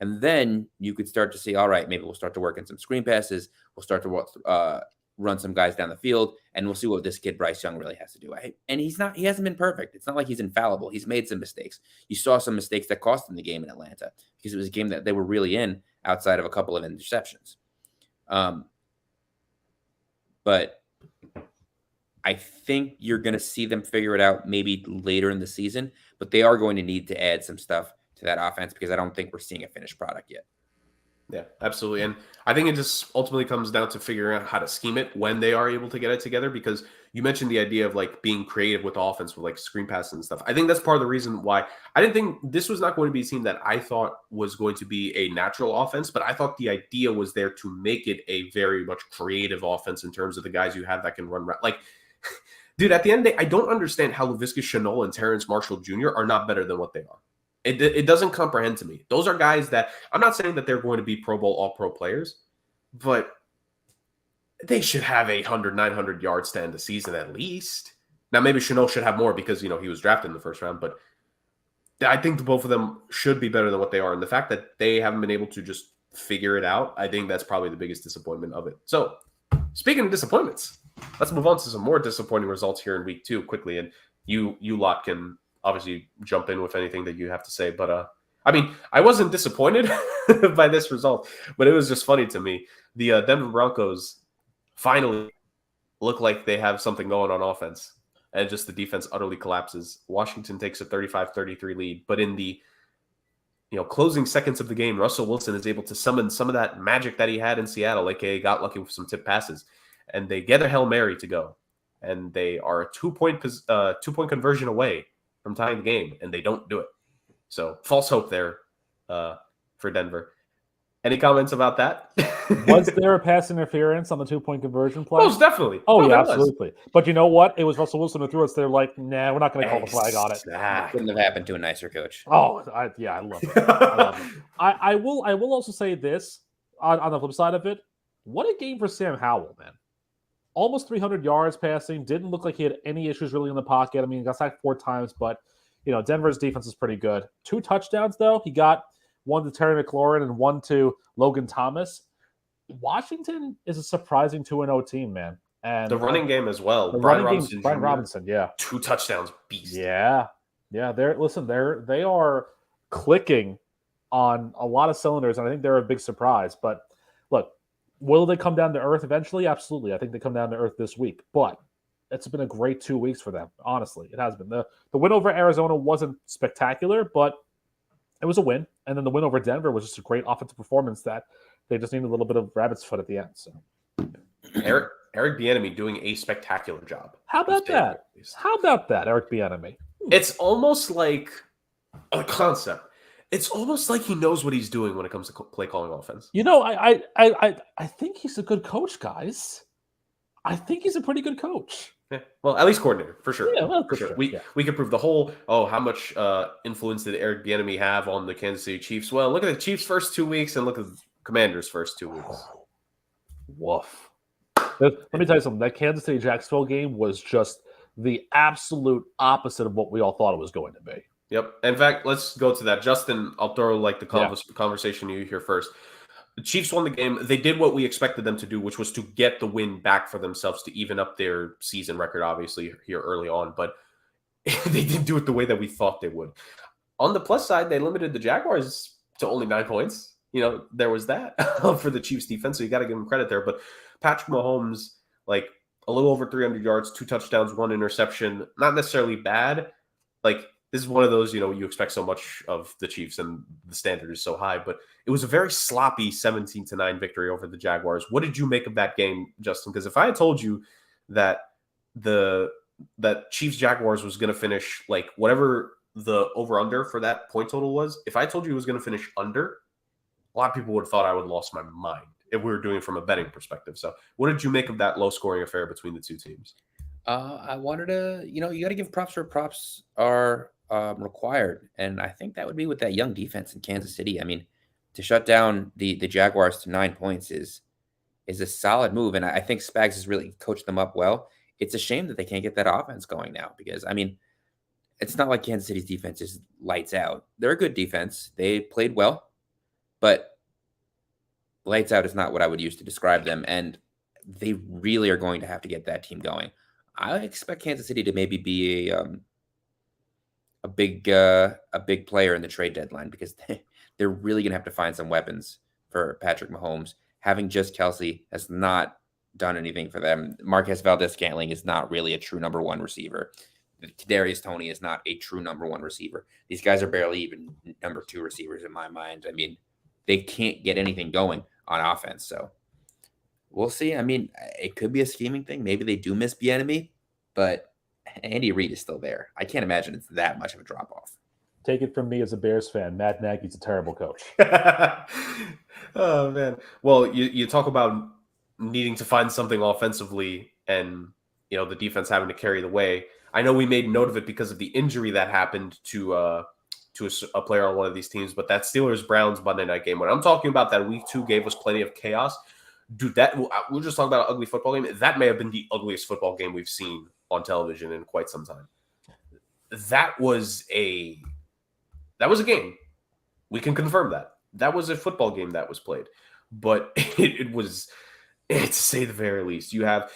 And then you could start to see, all right, maybe we'll start to work in some screen passes. We'll start to run some guys down the field, and we'll see what this kid Bryce Young really has to do. And he hasn't been perfect. It's not like he's infallible. He's made some mistakes. You saw some mistakes that cost him the game in Atlanta because it was a game that they were really in outside of a couple of interceptions. But I think you're going to see them figure it out maybe later in the season, but they are going to need to add some stuff to that offense because I don't think we're seeing a finished product yet. Yeah, absolutely. And I think it just ultimately comes down to figuring out how to scheme it when they are able to get it together, because you mentioned the idea of like being creative with offense with like screen passes and stuff. I think that's part of the reason why I didn't think this was not going to be a team that I thought was going to be a natural offense, but I thought the idea was there to make it a very much creative offense in terms of the guys you have that can run. Like, dude, at the end of the day, I don't understand how Laviska Shenault and Terrence Marshall Jr. are not better than what they are. It doesn't comprehend to me. Those are guys that I'm not saying that they're going to be Pro Bowl, all-pro players, but they should have 800, 900 yards to end the season at least. Now, maybe Shenault should have more because, he was drafted in the first round, but I think both of them should be better than what they are. And the fact that they haven't been able to just figure it out, I think that's probably the biggest disappointment of it. So, speaking of disappointments, let's move on to some more disappointing results here in week 2 quickly. And you lot can obviously jump in with anything that you have to say. But, I wasn't disappointed by this result, but it was just funny to me. The Denver Broncos finally look like they have something going on offense, and just the defense utterly collapses. Washington takes a 35-33 lead, but in the closing seconds of the game, Russell Wilson is able to summon some of that magic that he had in Seattle, aka got lucky with some tip passes, and they get a Hail Mary to go, and they are a 2-point conversion away from tying the game, and they don't do it. So false hope there for Denver. Any comments about that? Was there a pass interference on the 2-point conversion play? Most definitely. Oh, yeah, absolutely. But you know what? It was Russell Wilson who threw it. So they're like, nah, we're not going to call the flag on it. Couldn't have happened to a nicer coach. Oh, I love it. I love it. I will also say this on the flip side of it. What a game for Sam Howell, man. Almost 300 yards passing. Didn't look like he had any issues really in the pocket. I mean, he got sacked 4 times, but Denver's defense is pretty good. 2 touchdowns, though. He got one to Terry McLaurin and one to Logan Thomas. Washington is a surprising 2-0 team, man. And the running game as well. Brian Robinson, yeah. 2 touchdowns, beast. Yeah. Yeah, they are clicking on a lot of cylinders, and I think they're a big surprise. But look, will they come down to earth eventually? Absolutely. I think they come down to earth this week. But it's been a great 2 weeks for them, honestly. It has been. The win over Arizona wasn't spectacular, but it was a win. And then the win over Denver was just a great offensive performance that they just needed a little bit of rabbit's foot at the end. So Eric Bieniemy doing a spectacular job. How about that? How about that, Eric Bieniemy? It's almost like a concept. It's almost like he knows what he's doing when it comes to play calling offense. I think he's a good coach, guys. I think he's a pretty good coach. Yeah. Well, at least coordinator, for sure. Yeah, well, for sure. We could prove the whole, how much influence did Eric Bieniemy have on the Kansas City Chiefs? Well, look at the Chiefs' first 2 weeks and look at the Commanders' first 2 weeks. Woof. Let me tell you something. That Kansas City-Jacksonville game was just the absolute opposite of what we all thought it was going to be. Yep. In fact, let's go to that. Justin, I'll throw the conversation you here first. The Chiefs won the game. They did what we expected them to do, which was to get the win back for themselves to even up their season record, obviously, here early on. But they didn't do it the way that we thought they would. On the plus side, they limited the Jaguars to only 9 points. There was that for the Chiefs defense, so you got to give them credit there. But Patrick Mahomes, like a little over 300 yards, 2 touchdowns, 1 interception, not necessarily bad. Like, this is one of those, you expect so much of the Chiefs and the standard is so high, but it was a very sloppy 17-9 victory over the Jaguars. What did you make of that game, Justin? Because if I had told you that that Chiefs Jaguars was going to finish like whatever the over-under for that point total was, if I told you it was going to finish under, a lot of people would have thought I would have lost my mind if we were doing it from a betting perspective. So what did you make of that low-scoring affair between the two teams? I wanted to, you got to give props where props are required. And I think that would be with that young defense in Kansas City. I mean, to shut down the Jaguars to 9 points is a solid move. And I think Spags has really coached them up well. It's a shame that they can't get that offense going now because, I mean, it's not like Kansas City's defense is lights out. They're a good defense. They played well, but lights out is not what I would use to describe them. And they really are going to have to get that team going. I expect Kansas City to maybe be a big player in the trade deadline because they're really going to have to find some weapons for Patrick Mahomes. Having just Kelsey has not done anything for them. Marquez Valdez-Scantling is not really a true number 1 receiver. Kadarius Toney is not a true number 1 receiver. These guys are barely even number 2 receivers in my mind. I mean, they can't get anything going on offense. So we'll see. I mean, it could be a scheming thing. Maybe they do miss Bieniemy, but Andy Reid is still there. I can't imagine it's that much of a drop-off. Take it from me as a Bears fan. Matt Nagy's a terrible coach. Oh, man. Well, you talk about needing to find something offensively and, the defense having to carry the way. I know we made note of it because of the injury that happened to a player on one of these teams, but that Steelers-Browns Monday night game, when I'm talking about that week 2 gave us plenty of chaos. Dude, we're just talking about an ugly football game. That may have been the ugliest football game we've seen on television in quite some time. That was a game. We can confirm that. That was a football game that was played. But it was, to say the very least. You have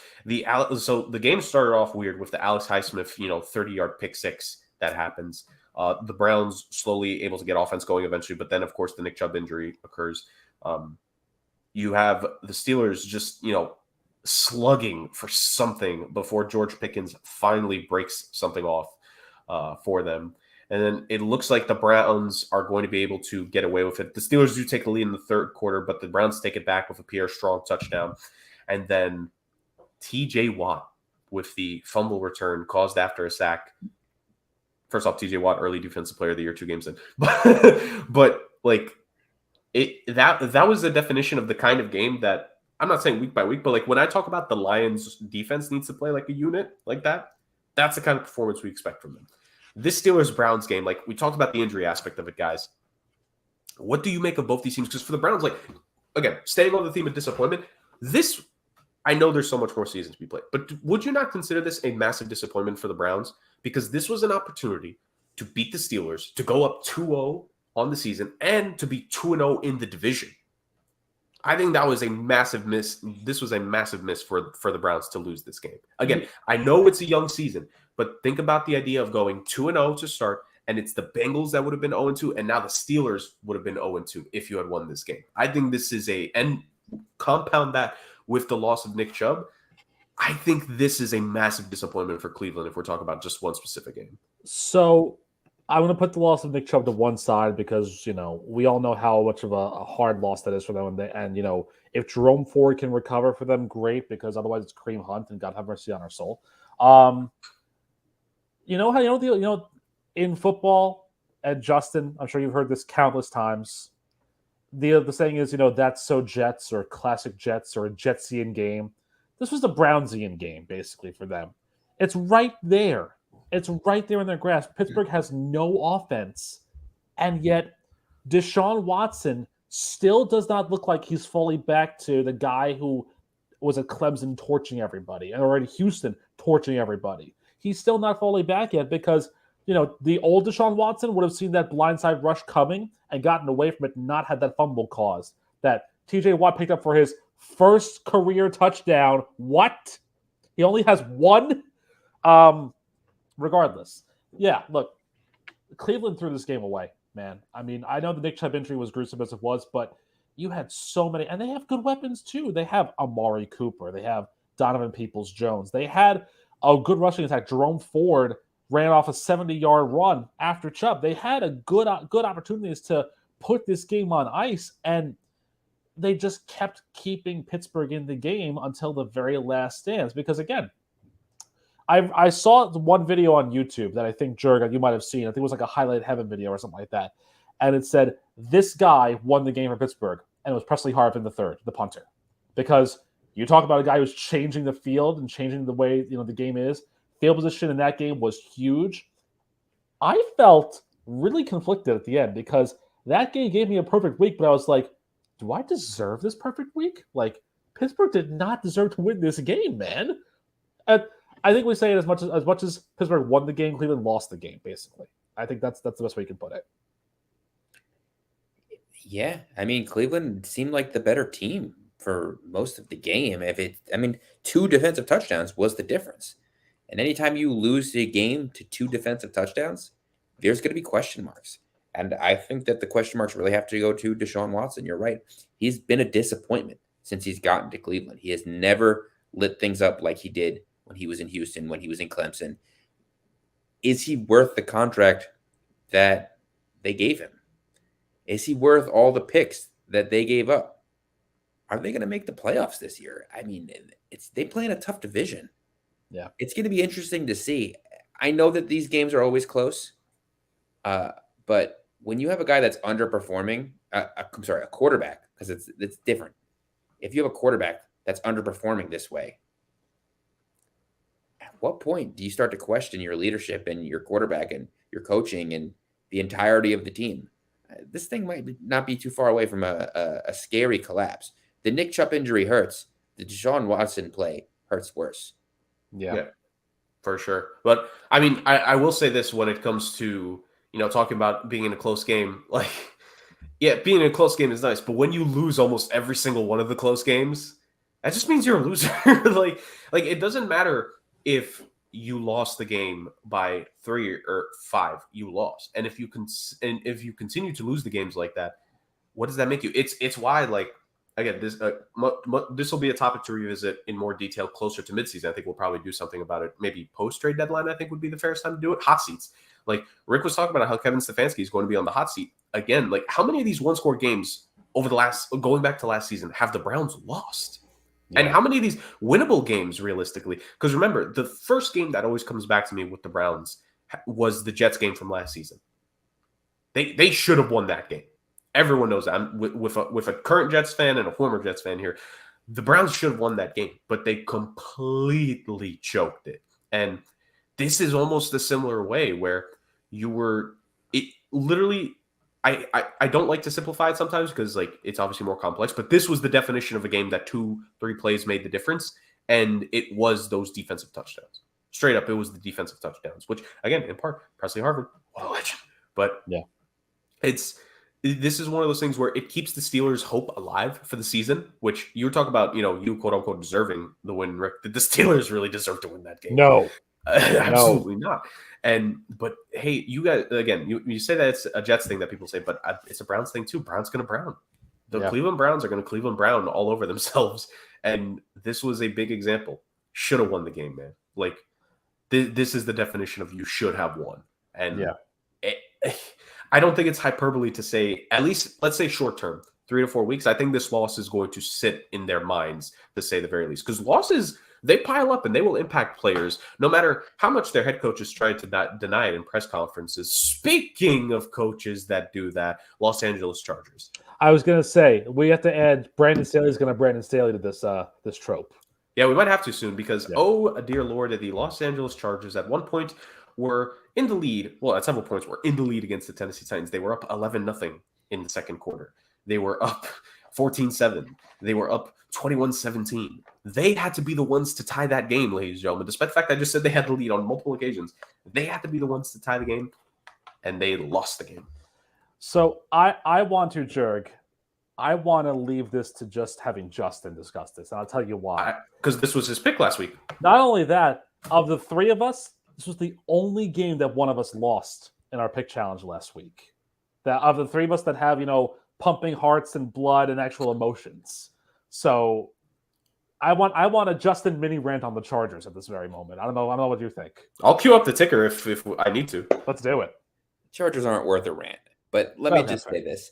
so the game started off weird with the Alex Highsmith, 30-yard pick six that happens. The Browns slowly able to get offense going eventually, but then, of course, the Nick Chubb injury occurs. You have the Steelers just, slugging for something before George Pickens finally breaks something off for them. And then it looks like the Browns are going to be able to get away with it. The Steelers do take the lead in the third quarter, but the Browns take it back with a Pierre Strong touchdown. And then TJ Watt with the fumble return caused after a sack. First off, TJ Watt, early defensive player of the year, 2 games in. But like that was the definition of the kind of game that I'm not saying week by week, but like when I talk about the Lions defense needs to play like a unit like that, that's the kind of performance we expect from them. This Steelers-Browns game, like we talked about the injury aspect of it, guys. What do you make of both these teams? Because for the Browns, like, again, staying on the theme of disappointment, this, I know there's so much more season to be played, but would you not consider this a massive disappointment for the Browns? Because this was an opportunity to beat the Steelers, to go up 2-0 on the season, and to be 2-0 in the division. I think that was a massive miss. This was a massive miss for the Browns to lose this game. Again, I know it's a young season, but think about the idea of going 2-0 to start, and it's the Bengals that would have been 0-2, and now the Steelers would have been 0-2 if you had won this game. I think this is and compound that with the loss of Nick Chubb, I think this is a massive disappointment for Cleveland if we're talking about just one specific game. So I'm going to put the loss of Nick Chubb to one side because, we all know how much of a hard loss that is for them. And if Jerome Ford can recover for them, great, because otherwise it's Kareem Hunt, and God have mercy on our soul. In football, and Justin, I'm sure you've heard this countless times. The saying is, that's so Jets or classic Jets or a Jetsian game. This was the Brownsian game, basically, for them. It's right there. It's right there in their grasp. Pittsburgh has no offense, and yet Deshaun Watson still does not look like he's fully back to the guy who was at Clemson torching everybody, or at Houston torching everybody. He's still not fully back yet because, the old Deshaun Watson would have seen that blindside rush coming and gotten away from it and not had that fumble caused that TJ Watt picked up for his first career touchdown. What? He only has one? Regardless. Yeah, look, Cleveland threw this game away, man. I mean, I know the Nick Chubb injury was gruesome as it was, but you had so many, and they have good weapons too. They have Amari Cooper. They have Donovan Peoples-Jones. They had a good rushing attack. Jerome Ford ran off a 70-yard run after Chubb. They had a good opportunities to put this game on ice, and they just kept keeping Pittsburgh in the game until the very last stands. Because again, I saw one video on YouTube that I think, Jurgen, you might have seen. I think it was like a highlight heaven video or something like that. And it said, this guy won the game for Pittsburgh. And it was Presley Harvin III, the punter. Because you talk about a guy who's changing the field and changing the way the game is. Field position in that game was huge. I felt really conflicted at the end because that game gave me a perfect week, but I was like, do I deserve this perfect week? Like, Pittsburgh did not deserve to win this game, man. I think we say it as much as Pittsburgh won the game, Cleveland lost the game, basically. I think that's the best way you can put it. Yeah, I mean, Cleveland seemed like the better team for most of the game. 2 defensive touchdowns was the difference. And anytime you lose a game to 2 defensive touchdowns, there's going to be question marks. And I think that the question marks really have to go to Deshaun Watson. You're right. He's been a disappointment since he's gotten to Cleveland. He has never lit things up like he did when he was in Houston, when he was in Clemson. Is he worth the contract that they gave him? Is he worth all the picks that they gave up? Are they going to make the playoffs this year? I mean, they play in a tough division. Yeah. It's going to be interesting to see. I know that these games are always close, but when you have a guy that's underperforming, a quarterback, because it's different. If you have a quarterback that's underperforming this way, at what point do you start to question your leadership and your quarterback and your coaching and the entirety of the team? This thing might not be too far away from a scary collapse. The Nick Chubb injury hurts. The Deshaun Watson play hurts worse. Yeah, for sure. But I mean, I will say this when it comes to, talking about being in a close game, like, yeah, being in a close game is nice, but when you lose almost every single one of the close games, that just means you're a loser. like it doesn't matter if you lost the game by 3 or 5, you lost. And if you continue to lose the games like that, what does that make you? It's why, like, again, this will be a topic to revisit in more detail closer to midseason. I think we'll probably do something about it. Maybe post-trade deadline, I think, would be the fairest time to do it. Hot seats. Like Rick was talking about how Kevin Stefanski is going to be on the hot seat. Again, like how many of these one-score games going back to last season have the Browns lost? Yeah. And how many of these winnable games realistically? Because remember, the first game that always comes back to me with the Browns was the Jets game from last season. They should have won that game. Everyone knows that. I'm with a current Jets fan and a former Jets fan here. The Browns should have won that game, but they completely choked it. And this is almost a similar way where it literally. I don't like to simplify it sometimes because like it's obviously more complex, but this was the definition of a game that 2-3 plays made the difference, and it was those defensive touchdowns. Straight up, it was the defensive touchdowns, which again, in part, Presley Harvin, what a legend. But yeah, this is one of those things where it keeps the Steelers' hope alive for the season, which you were talking about, you quote unquote deserving the win, Rick. Did the Steelers really deserve to win that game? No. Absolutely not. But hey, you guys, again, you say that it's a Jets thing that people say, but it's a Browns thing too. Brown's going to Brown. The Cleveland Browns are going to Cleveland Brown all over themselves. And this was a big example. Should have won the game, man. Like this is the definition of you should have won. And I don't think it's hyperbole to say, at least let's say short term, 3 to 4 weeks. I think this loss is going to sit in their minds, to say the very least, because losses, they pile up and they will impact players no matter how much their head coaches try to deny it in press conferences. Speaking of coaches that do that, Los Angeles Chargers. I was going to say, we have to add Brandon Staley's going to Brandon Staley to this trope. Yeah, we might have to soon because, oh, dear Lord, the Los Angeles Chargers at one point were in the lead. Well, at several points were in the lead against the Tennessee Titans. They were up 11-0 in the second quarter. They were up 14-7. They were up 21-17. They had to be the ones to tie that game, ladies and gentlemen. Despite the fact I just said they had the lead on multiple occasions, they had to be the ones to tie the game, and they lost the game. So I want to, Jurg, I want to leave this to just having Justin discuss this, and I'll tell you why. Because this was his pick last week. Not only that, of the three of us, this was the only game that one of us lost in our pick challenge last week. That of the three of us that have, pumping hearts and blood and actual emotions. So I want a Justin mini rant on the Chargers at this very moment. I don't know what you think. I'll queue up the ticker if I need to. Let's do it. Chargers aren't worth a rant, but let me just say this.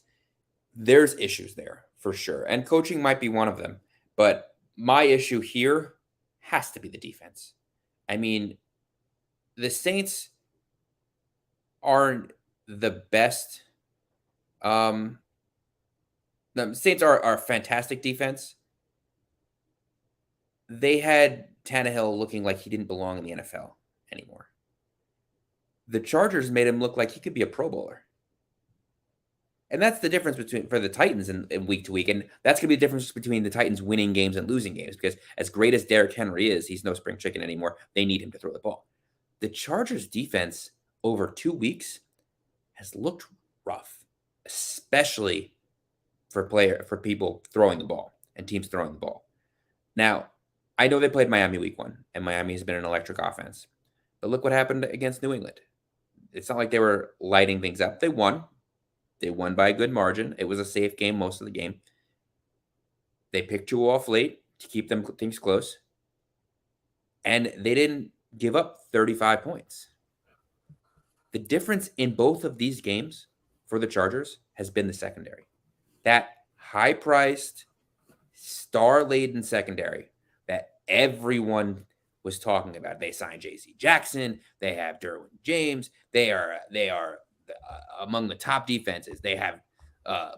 There's issues there for sure. And coaching might be one of them. But my issue here has to be the defense. I mean, the Saints aren't the best. The Saints are a fantastic defense. They had Tannehill looking like he didn't belong in the NFL anymore. The Chargers made him look like he could be a Pro Bowler. And that's the difference for the Titans in week to week. And that's going to be the difference between the Titans winning games and losing games. Because as great as Derrick Henry is, he's no spring chicken anymore. They need him to throw the ball. The Chargers defense over 2 weeks has looked rough, especially for people throwing the ball and teams throwing the ball. Now, I know they played Miami week 1, and Miami has been an electric offense. But look what happened against New England. It's not like they were lighting things up. They won. They won by a good margin. It was a safe game most of the game. They picked you off late to keep things close. And they didn't give up 35 points. The difference in both of these games for the Chargers has been the secondary. That high-priced, star-laden secondary that everyone was talking about. They signed J.C. Jackson. They have Derwin James. They are among the top defenses. They have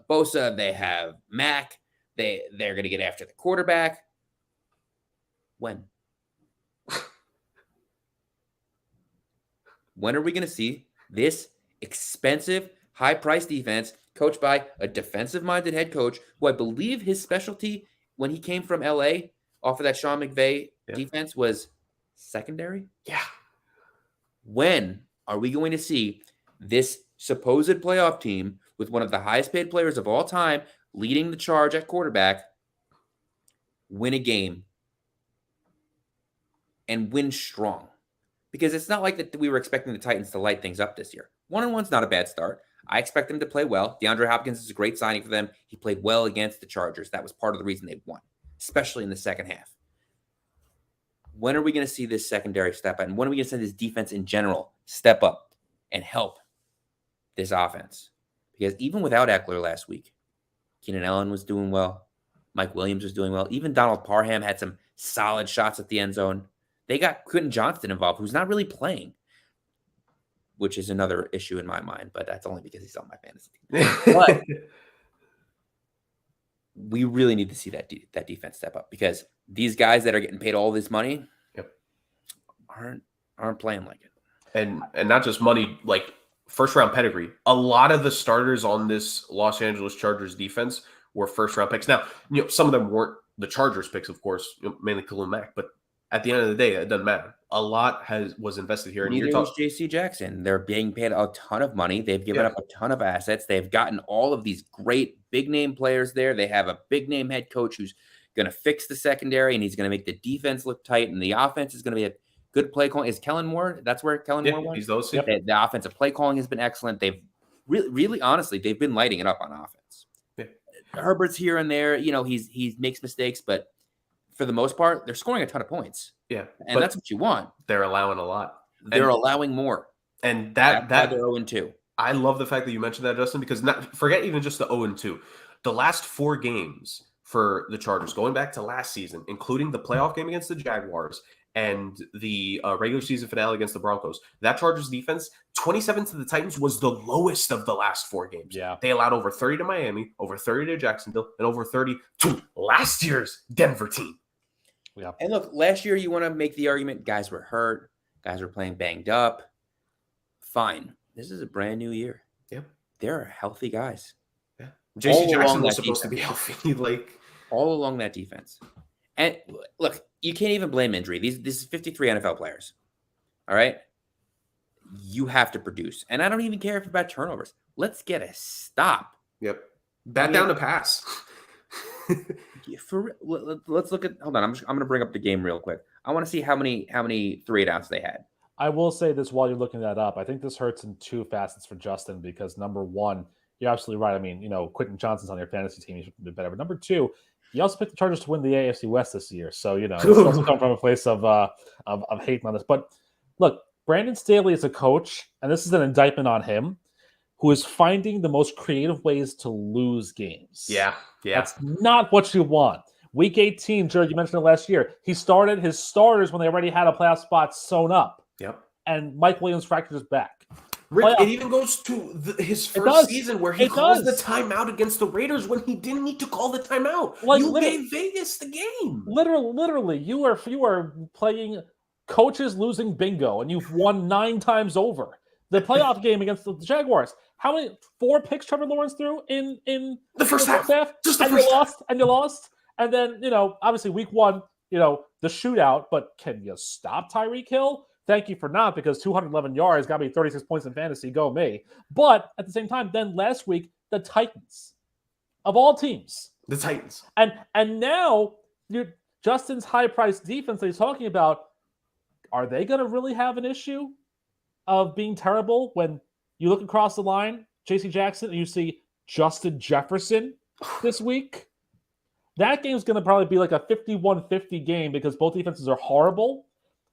Bosa. They have Mack. They're going to get after the quarterback. When? When are we going to see this expensive, high-priced defense coached by a defensive-minded head coach who I believe his specialty when he came from L.A. off of that Sean McVay defense was secondary? Yeah. When are we going to see this supposed playoff team with one of the highest-paid players of all time leading the charge at quarterback win a game and win strong? Because it's not like that we were expecting the Titans to light things up this year. 1-1's not a bad start. I expect them to play well. DeAndre Hopkins is a great signing for them. He played well against the Chargers. That was part of the reason they won, especially in the second half. When are we going to see this secondary step up? And when are we going to see this defense in general step up and help this offense? Because even without Eckler last week, Keenan Allen was doing well. Mike Williams was doing well. Even Donald Parham had some solid shots at the end zone. They got Quentin Johnston involved, who's not really playing, which is another issue in my mind, but that's only because he's on my fantasy team. But we really need to see that defense step up because these guys that are getting paid all this money aren't playing like it. And not just money, like first round pedigree. A lot of the starters on this Los Angeles Chargers defense were first round picks. Now, some of them weren't the Chargers picks, of course, mainly Khalil Mack, but at the end of the day, it doesn't matter. A lot was invested here. And neither was J.C. Jackson. They're being paid a ton of money. They've given up a ton of assets. They've gotten all of these great big name players there. They have a big name head coach who's going to fix the secondary, and he's going to make the defense look tight, and the offense is going to be a good play calling. Is Kellen Moore? That's where Kellen Moore went? He's those. Yep. The offensive play calling has been excellent. They've really, honestly, they've been lighting it up on offense. Yeah. Herbert's here and there. He makes mistakes, but for the most part, they're scoring a ton of points. Yeah. And that's what you want. They're allowing a lot. They're allowing more. And that's they're 0-2. I love the fact that you mentioned that, Justin, because forget even just the 0-2. The last 4 games for the Chargers, going back to last season, including the playoff game against the Jaguars and the regular season finale against the Broncos, that Chargers defense, 27 to the Titans, was the lowest of the last 4 games. Yeah. They allowed over 30 to Miami, over 30 to Jacksonville, and over 30 to last year's Denver team. Yeah. And look, last year you want to make the argument guys were hurt, guys were playing banged up. Fine. This is a brand new year. Yep. There are healthy guys. Yeah. J.C. Jackson was supposed to be healthy. All along that defense. And look, you can't even blame injury. This is 53 NFL players. All right? You have to produce. And I don't even care if it's about turnovers. Let's get a stop. Yep. Bat down to pass. Let's look at. Hold on, I'm going to bring up the game real quick. I want to see how many 3-and-outs they had. I will say this while you're looking that up. I think this hurts in 2 facets for Justin because number 1, you're absolutely right. I mean, Quentin Johnston's on your fantasy team. You should do better. But number 2, you also picked the Chargers to win the AFC West this year. So it's also come from a place of hating on this. But look, Brandon Staley is a coach, and this is an indictment on him, who is finding the most creative ways to lose games. Yeah. That's not what you want. Week 18, Jared, you mentioned it last year. He started his starters when they already had a playoff spot sewn up. Yep. And Mike Williams fractured his back. Rick, it even goes to his first season where he calls the timeout against the Raiders when he didn't need to call the timeout. You gave Vegas the game. Literally, you are playing coaches losing bingo, and you've won 9 times over. The playoff game against the Jaguars. How many 4 picks Trevor Lawrence threw in the first half? Just the first half. And you lost. And then, obviously week 1, the shootout. But can you stop Tyreek Hill? Thank you for not, because 211 yards got me 36 points in fantasy. Go me. But at the same time, then last week, the Titans. Of all teams. The Titans. And now, Justin's high-priced defense that he's talking about, are they going to really have an issue of being terrible when you look across the line, J.C. Jackson, and you see Justin Jefferson this week? That game's going to probably be like a 51-50 game because both defenses are horrible.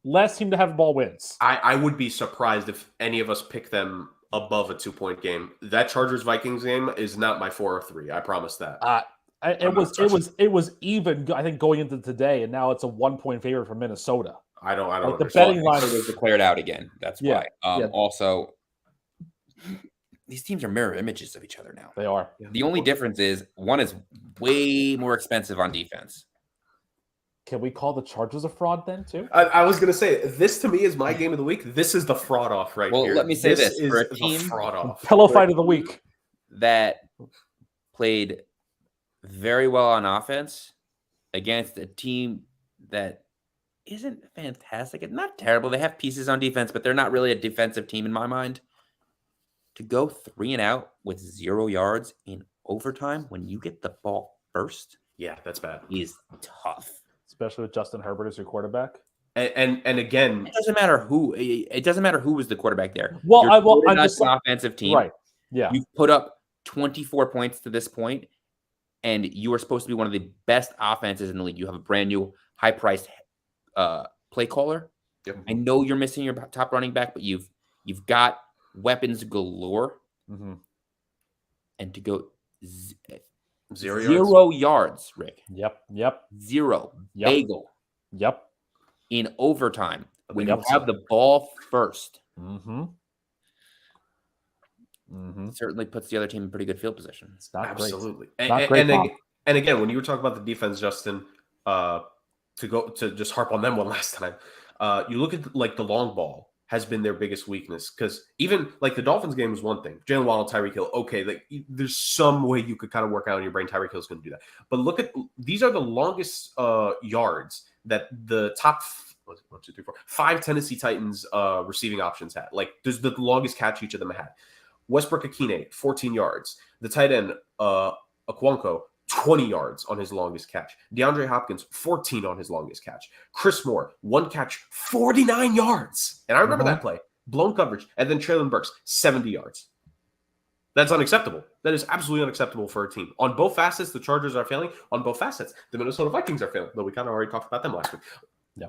Last team to have the ball wins. I would be surprised if any of us pick them above a 2-point game. That Chargers-Vikings game is not my 4 or 3. I promise that. It was even, I think, going into today, and now it's a 1-point favorite for Minnesota. I don't like the betting line was declared out again. That's why. Yeah. Also, these teams are mirror images of each other now. They are. The only difference is one is way more expensive on defense. Can we call the Chargers a fraud then, too? I was going to say, this to me is my game of the week. This is the fraud off here. Well, let me say this. For a team, fraud off. Pillow fight of the week. That played very well on offense against a team that isn't fantastic. It's not terrible. They have pieces on defense, but they're not really a defensive team in my mind. To go 3-and-out with 0 yards in overtime when you get the ball first, yeah, that's bad. Is tough. Especially with Justin Herbert as your quarterback. And again, it doesn't matter who. It doesn't matter who was the quarterback there. Well, I'm just an offensive team, right? Yeah. You've put up 24 points to this point, and you are supposed to be one of the best offenses in the league. You have a brand new high-priced play caller. Yep. I know you're missing your top running back, but you've got weapons galore. Mm-hmm. And to go Zero yards, Rick. Yep. Zero. Yep. Bagel. Yep. In overtime when Yep. you have the ball first. Mm-hmm. Mm-hmm. Certainly puts the other team in pretty good field position. It's not Absolutely. great. Not great, Bob. And again, when you were talking about the defense, Justin, to just harp on them one last time, you look at like the long ball has been their biggest weakness, because even like the Dolphins game was one thing. Jalen Waddle, Tyreek Hill, okay, like there's some way you could kind of work out in your brain Tyreek Hill's going to do that. But look at these are the longest yards that the top 5 Tennessee Titans receiving options had. Like there's the longest catch each of them had. Westbrook Akine, 14 yards. The tight end, Akwanko, 20 yards on his longest catch. DeAndre Hopkins, 14 on his longest catch. Chris Moore, 1 catch, 49 yards. And I remember that play. Blown coverage. And then Treylon Burks, 70 yards. That's unacceptable. That is absolutely unacceptable for a team. On both facets, the Chargers are failing. On both facets, the Minnesota Vikings are failing. Though we kind of already talked about them last week. Yeah.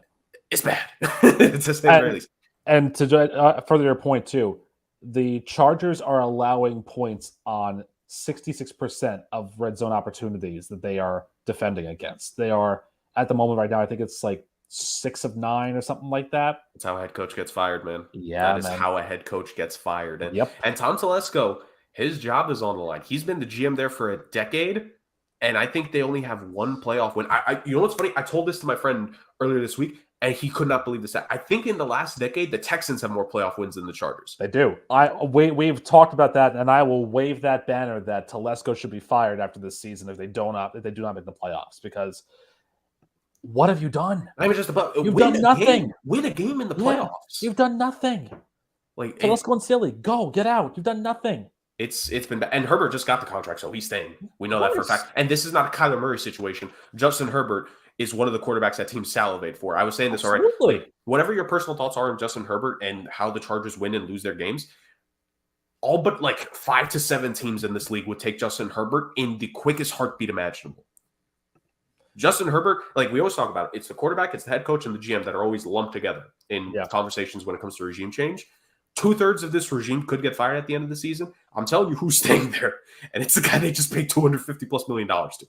It's bad. It's to say the very least. And to further your point, too, the Chargers are allowing points on 66% of red zone opportunities that they are defending against. They are, at the moment right now, I think it's like 6 of 9 or something like that. That's how a head coach gets fired, man. Yeah, that is how a head coach gets fired. And, Yep. and Tom Telesco, his job is on the line. He's been the GM there for a decade, and I think they only have 1 playoff win. You know what's funny? I told this to my friend earlier this week, and he could not believe this. I think in the last decade, the Texans have more playoff wins than the Chargers. They do. We've talked about that, and I will wave that banner that Telesco should be fired after this season if they do not make the playoffs. Because what have you done? Not even just about You've done nothing. Win a game in the playoffs. You've done nothing. Like Telesco and Silly, go get out. You've done nothing. It's been bad. And Herbert just got the contract, so he's staying. We know that for a fact. And this is not a Kyler Murray situation. Justin Herbert is one of the quarterbacks that teams salivate for. I was saying this already. Like, whatever your personal thoughts are on Justin Herbert and how the Chargers win and lose their games, all but like 5 to 7 teams in this league would take Justin Herbert in the quickest heartbeat imaginable. Justin Herbert, like we always talk about, it's the quarterback, it's the head coach, and the GM that are always lumped together in conversations when it comes to regime change. 2/3 of this regime could get fired at the end of the season. I'm telling you who's staying there, and it's the guy they just paid $250+ million to.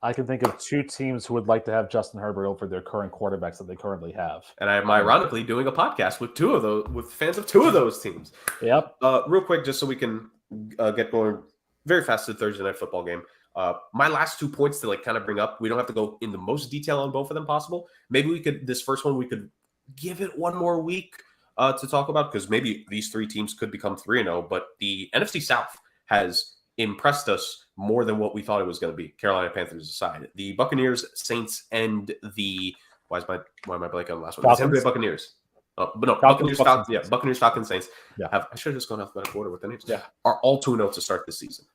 I can think of 2 teams who would like to have Justin Herbert over their current quarterbacks that they currently have. And I'm ironically doing a podcast with 2 of those, with fans of 2 of those teams. Yep. Real quick, just so we can get going very fast to the Thursday night football game. My last 2 points to like kind of bring up. We don't have to go in the most detail on both of them possible. Maybe we could, this first one, we could give it 1 more week to talk about, because maybe these 3 teams could become 3-0. But the NFC South has impressed us more than what we thought it was going to be. Carolina Panthers aside, the Buccaneers, Saints, and the why am I blanking on the last one? The Tampa Bay Buccaneers. But no, Buccaneers, Falcons, Saints. Yeah. I should have just gone alphabetical order with the names. Yeah, are all 2-0 to start this season.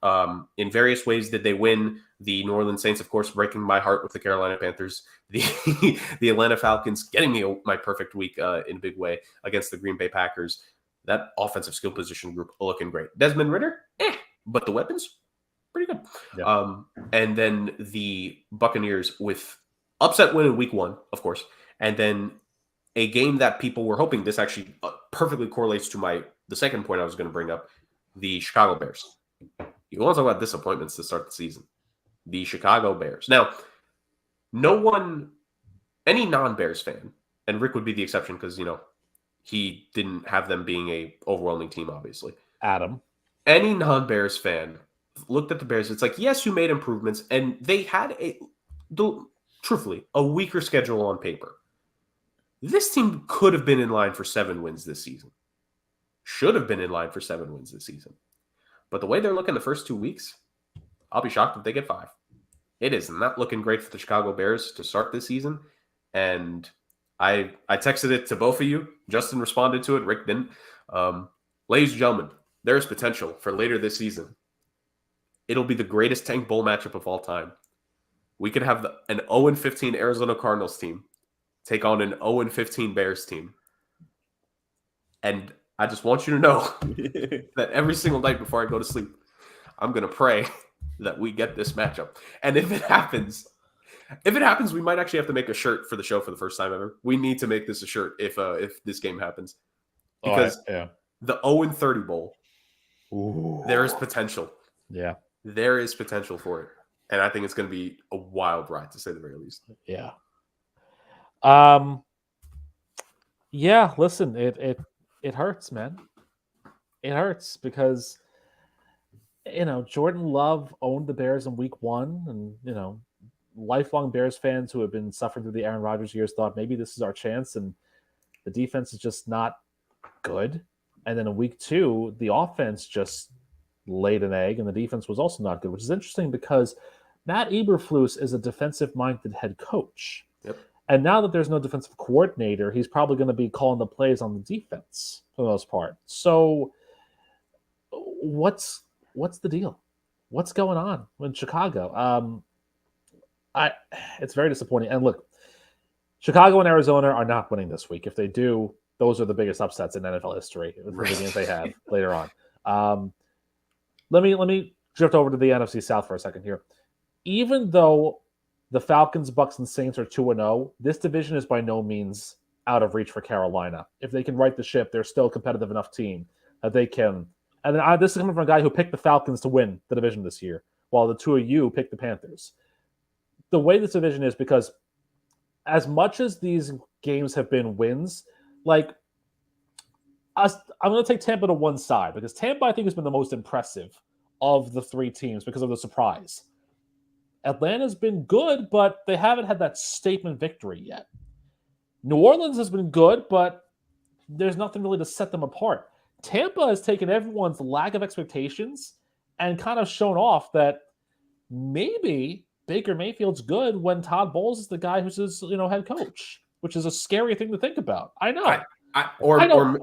In various ways, did they win? The New Orleans Saints, of course, breaking my heart with the Carolina Panthers. The Atlanta Falcons getting me my perfect week in a big way against the Green Bay Packers. That offensive skill position group looking great. Desmond Ridder, but the weapons, pretty good. Yeah. And then the Buccaneers with upset win in week 1, of course, and then a game that people were hoping, this actually perfectly correlates to the second point I was going to bring up, the Chicago Bears. You want to talk about disappointments to start the season. The Chicago Bears. Now, any non-Bears fan, and Rick would be the exception because, he didn't have them being a overwhelming team, obviously. Adam. Any non-Bears fan looked at the Bears. It's like, yes, you made improvements, and they had truthfully, a weaker schedule on paper. This team could have been in line for 7 wins this season. Should have been in line for 7 wins this season. But the way they're looking the first 2 weeks, I'll be shocked if they get 5. It is not looking great for the Chicago Bears to start this season. And I texted it to both of you. Justin responded to it. Rick didn't. Ladies and gentlemen, there is potential for later this season. It'll be the greatest Tank Bowl matchup of all time. We could have an 0-15 Arizona Cardinals team take on an 0-15 Bears team. And I just want you to know that every single night before I go to sleep, I'm going to pray that we get this matchup. And if it happens, we might actually have to make a shirt for the show for the first time ever. We need to make this a shirt if this game happens. Because the 0-30 bowl, there is potential. Yeah. There is potential for it. And I think it's going to be a wild ride, to say the very least. Yeah. Yeah, listen, it hurts, man. It hurts because, Jordan Love owned the Bears in week 1. And, lifelong Bears fans who have been suffering through the Aaron Rodgers years thought maybe this is our chance. And the defense is just not good. And then in week 2, the offense just laid an egg, and the defense was also not good, which is interesting because Matt Eberflus is a defensive-minded head coach. Yep. And now that there's no defensive coordinator, he's probably going to be calling the plays on the defense for the most part. So what's the deal? What's going on in Chicago? It's very disappointing. And look, Chicago and Arizona are not winning this week. If they do, those are the biggest upsets in NFL history for the games they have later on. Let me drift over to the NFC South for a second here. Even though the Falcons, Bucks, and Saints are 2-0, this division is by no means out of reach for Carolina. If they can right the ship, they're still a competitive enough team that they can. And then this is coming from a guy who picked the Falcons to win the division this year, while the two of you picked the Panthers. The way this division is, because as much as these games have been wins, I'm going to take Tampa to one side because Tampa, I think, has been the most impressive of the 3 teams because of the surprise. Atlanta's been good, but they haven't had that statement victory yet. New Orleans has been good, but there's nothing really to set them apart. Tampa has taken everyone's lack of expectations and kind of shown off that maybe Baker Mayfield's good when Todd Bowles is the guy who's his head coach, which is a scary thing to think about. I know. I know.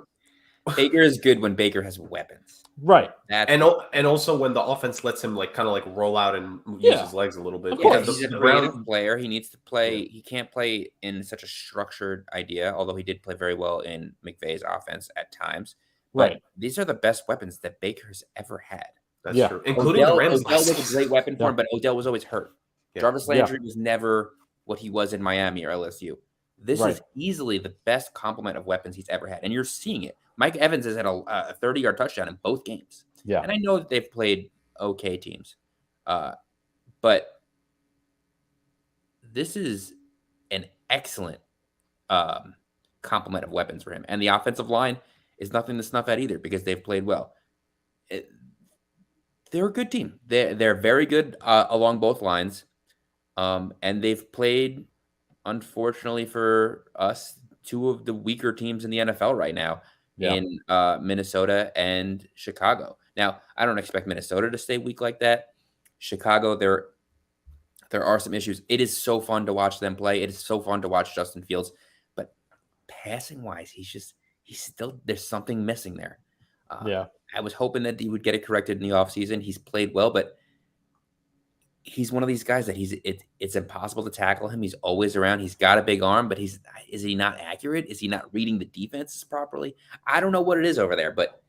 Baker is good when Baker has weapons. Right. And also when the offense lets him roll out and use his legs a little bit. He's a creative player. He needs to play. Yeah. He can't play in such a structured idea, although he did play very well in McVay's offense at times. But these are the best weapons that Baker's ever had. That's true. Including the Rams. Odell was a great weapon for him, but Odell was always hurt. Yeah. Jarvis Landry was never what he was in Miami or LSU. This is easily the best complement of weapons he's ever had. And you're seeing it. Mike Evans has had a 30-yard touchdown in both games. Yeah. And I know that they've played okay teams. But this is an excellent complement of weapons for him. And the offensive line is nothing to snuff at either because they've played well. They're a good team. They're very good along both lines. And they've played, unfortunately for us, 2 of the weaker teams in the NFL right now in Minnesota and Chicago. Now, I don't expect Minnesota to stay weak like that. Chicago, there are some issues. It is so fun to watch them play. It is so fun to watch Justin Fields. But passing-wise, he's still – there's something missing there. I was hoping that he would get it corrected in the offseason. He's played well, but he's one of these guys that it's impossible to tackle him. He's always around. He's got a big arm, but is he not accurate? Is he not reading the defenses properly? I don't know what it is over there, but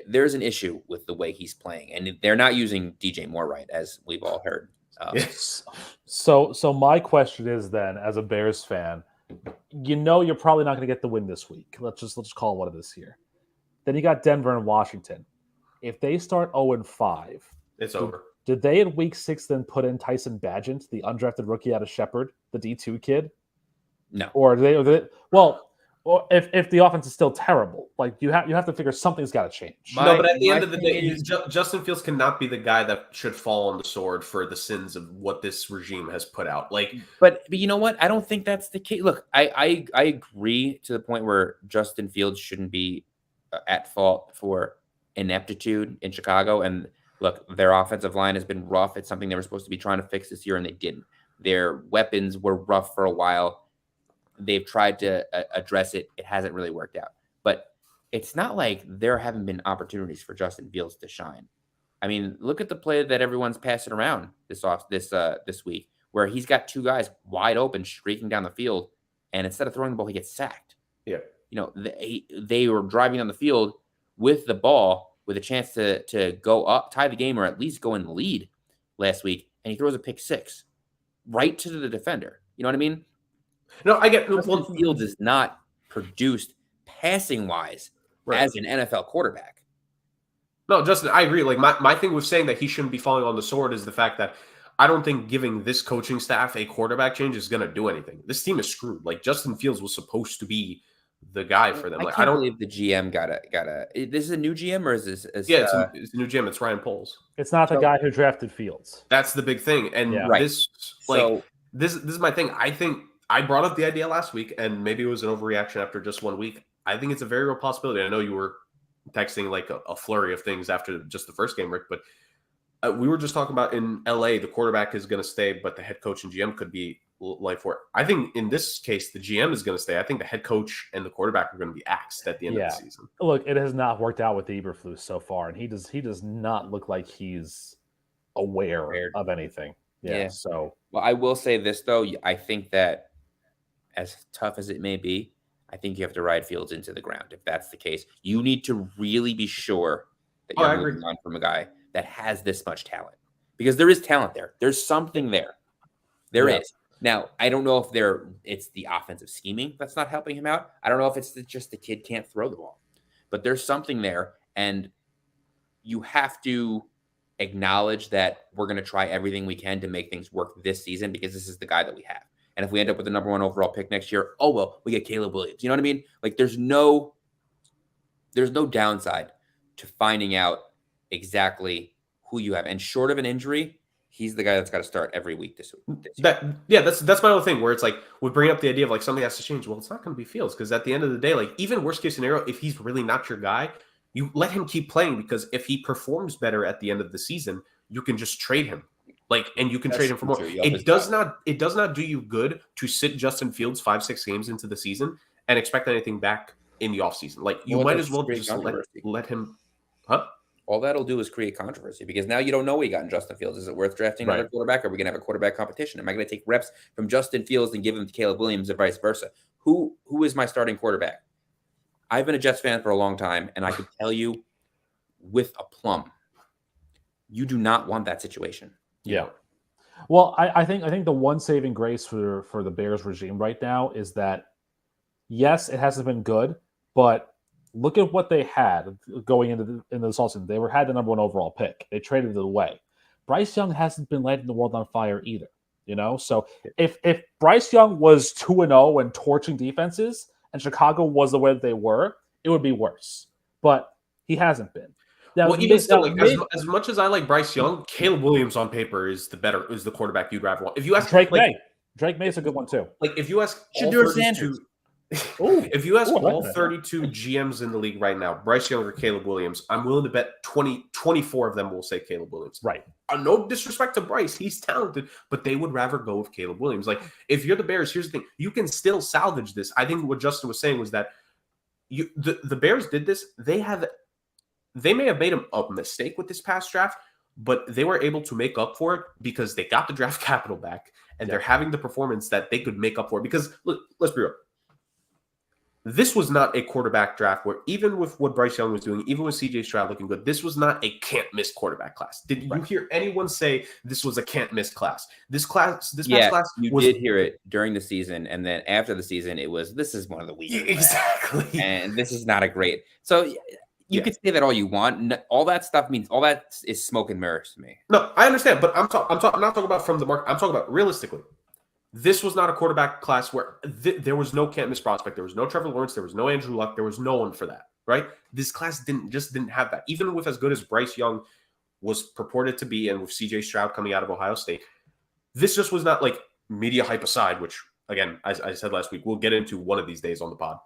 there's an issue with the way he's playing, and they're not using DJ Moore right, as we've all heard. Yes. So my question is then, as a Bears fan, you're probably not going to get the win this week. Let's just call it what it is here. Then you got Denver and Washington. If they start 0-5, it's over. Did they in week 6 then put in Tyson Bagent, the undrafted rookie out of Shepherd, the D2 kid? No. Or or if the offense is still terrible, you have to figure something's got to change. But at the end of the day, Justin Fields cannot be the guy that should fall on the sword for the sins of what this regime has put out. But you know what? I don't think that's the case. Look, I agree to the point where Justin Fields shouldn't be at fault for ineptitude in Chicago. And look, their offensive line has been rough. It's something they were supposed to be trying to fix this year, and they didn't. Their weapons were rough for a while. They've tried to address it. It hasn't really worked out. But it's not like there haven't been opportunities for Justin Fields to shine. I mean, look at the play that everyone's passing around this week, where he's got 2 guys wide open, streaking down the field, and instead of throwing the ball, he gets sacked. Yeah. they were driving on the field with the ball with a chance to go up, tie the game, or at least go in the lead last week, and he throws a pick six right to the defender. You know what I mean? No, I get Justin Fields is not produced passing wise as an NFL quarterback. No, Justin, I agree. Like my thing with saying that he shouldn't be falling on the sword is the fact that I don't think giving this coaching staff a quarterback change is going to do anything. This team is screwed. Like Justin Fields was supposed to be the guy for them. I Like can't believe the GM got a. This is a new GM or is this? It's a new GM. It's Ryan Poles. It's not the guy who drafted Fields. That's the big thing. And this is my thing. I think I brought up the idea last week, and maybe it was an overreaction after just 1 week. I think it's a very real possibility. I know you were texting like a flurry of things after just the first game, Rick, but we were just talking about in LA, the quarterback is going to stay, but the head coach and GM could be life for it. I think in this case, the GM is going to stay. I think the head coach and the quarterback are going to be axed at the end of the season. Look, it has not worked out with Eberflus so far, and he does not look like he's aware of anything. Yeah. So, well, I will say this though. I think that as tough as it may be, I think you have to ride Fields into the ground. If that's the case, you need to really be sure that you're moving on from a guy that has this much talent, because there is talent there. There's something there. There is. Now, I don't know if it's the offensive scheming that's not helping him out. I don't know if it's just the kid can't throw the ball, but there's something there, and you have to acknowledge that we're going to try everything we can to make things work this season, because this is the guy that we have. And if we end up with the number 1 overall pick next year, oh well, we get Caleb Williams. You know what I mean? Like there's no downside to finding out exactly who you have. And short of an injury, he's the guy that's got to start every week this year. That's my other thing, where it's like we bring up the idea of like something has to change. Well, it's not going to be Fields, because at the end of the day, like even worst case scenario, if he's really not your guy, you let him keep playing, because if he performs better at the end of the season, you can just trade him. And you can trade him for more. It does not do you good to sit Justin Fields 5-6 games into the season and expect anything back in the offseason. Like you might as well just let him. Huh? All that'll do is create controversy, because now you don't know what you got in Justin Fields. Is it worth drafting another quarterback? Are we going to have a quarterback competition? Am I going to take reps from Justin Fields and give them to Caleb Williams, or vice versa? Who is my starting quarterback? I've been a Jets fan for a long time, and I can tell you with a plumb, you do not want that situation. Yeah. Well, I think the one saving grace for the Bears regime right now is that, yes, it hasn't been good, but look at what they had going into this offseason. They had the number 1 overall pick. They traded it away. Bryce Young hasn't been lighting the world on fire either. So if Bryce Young was 2-0 and torching defenses, and Chicago was the way that they were, it would be worse. But he hasn't been. Now, well, even still, as much as I like Bryce Young, Caleb Williams on paper is the quarterback you'd rather want. If you ask Drake May is a good one too. Like if you ask Shedeur Sanders, if you ask all 32 GMs in the league right now, Bryce Young or Caleb Williams, I'm willing to bet 24 of them will say Caleb Williams. Right. No disrespect to Bryce, he's talented, but they would rather go with Caleb Williams. Like if you're the Bears, here's the thing: you can still salvage this. I think what Justin was saying was that the Bears did this. They may have made a mistake with this past draft, but they were able to make up for it because they got the draft capital back, and they're having the performance that they could make up for it. Because look, let's be real. This was not a quarterback draft where, even with what Bryce Young was doing, even with CJ Stroud looking good, this was not a can't-miss quarterback class. Did you hear anyone say this was a can't-miss class? This past class, you did hear it during the season, and then after the season, this is one of the weakest. Exactly. And this is not a great. So you could say that all you want. All that stuff means all that is smoke and mirrors to me. No, I understand, but I'm not talking about from the market. I'm talking about realistically. This was not a quarterback class where there was no can't miss prospect. There was no Trevor Lawrence. There was no Andrew Luck. There was no one for that, right? This class didn't have that. Even with as good as Bryce Young was purported to be, and with CJ Stroud coming out of Ohio State, this just was not like media hype aside, which, again, as I said last week, we'll get into one of these days on the pod.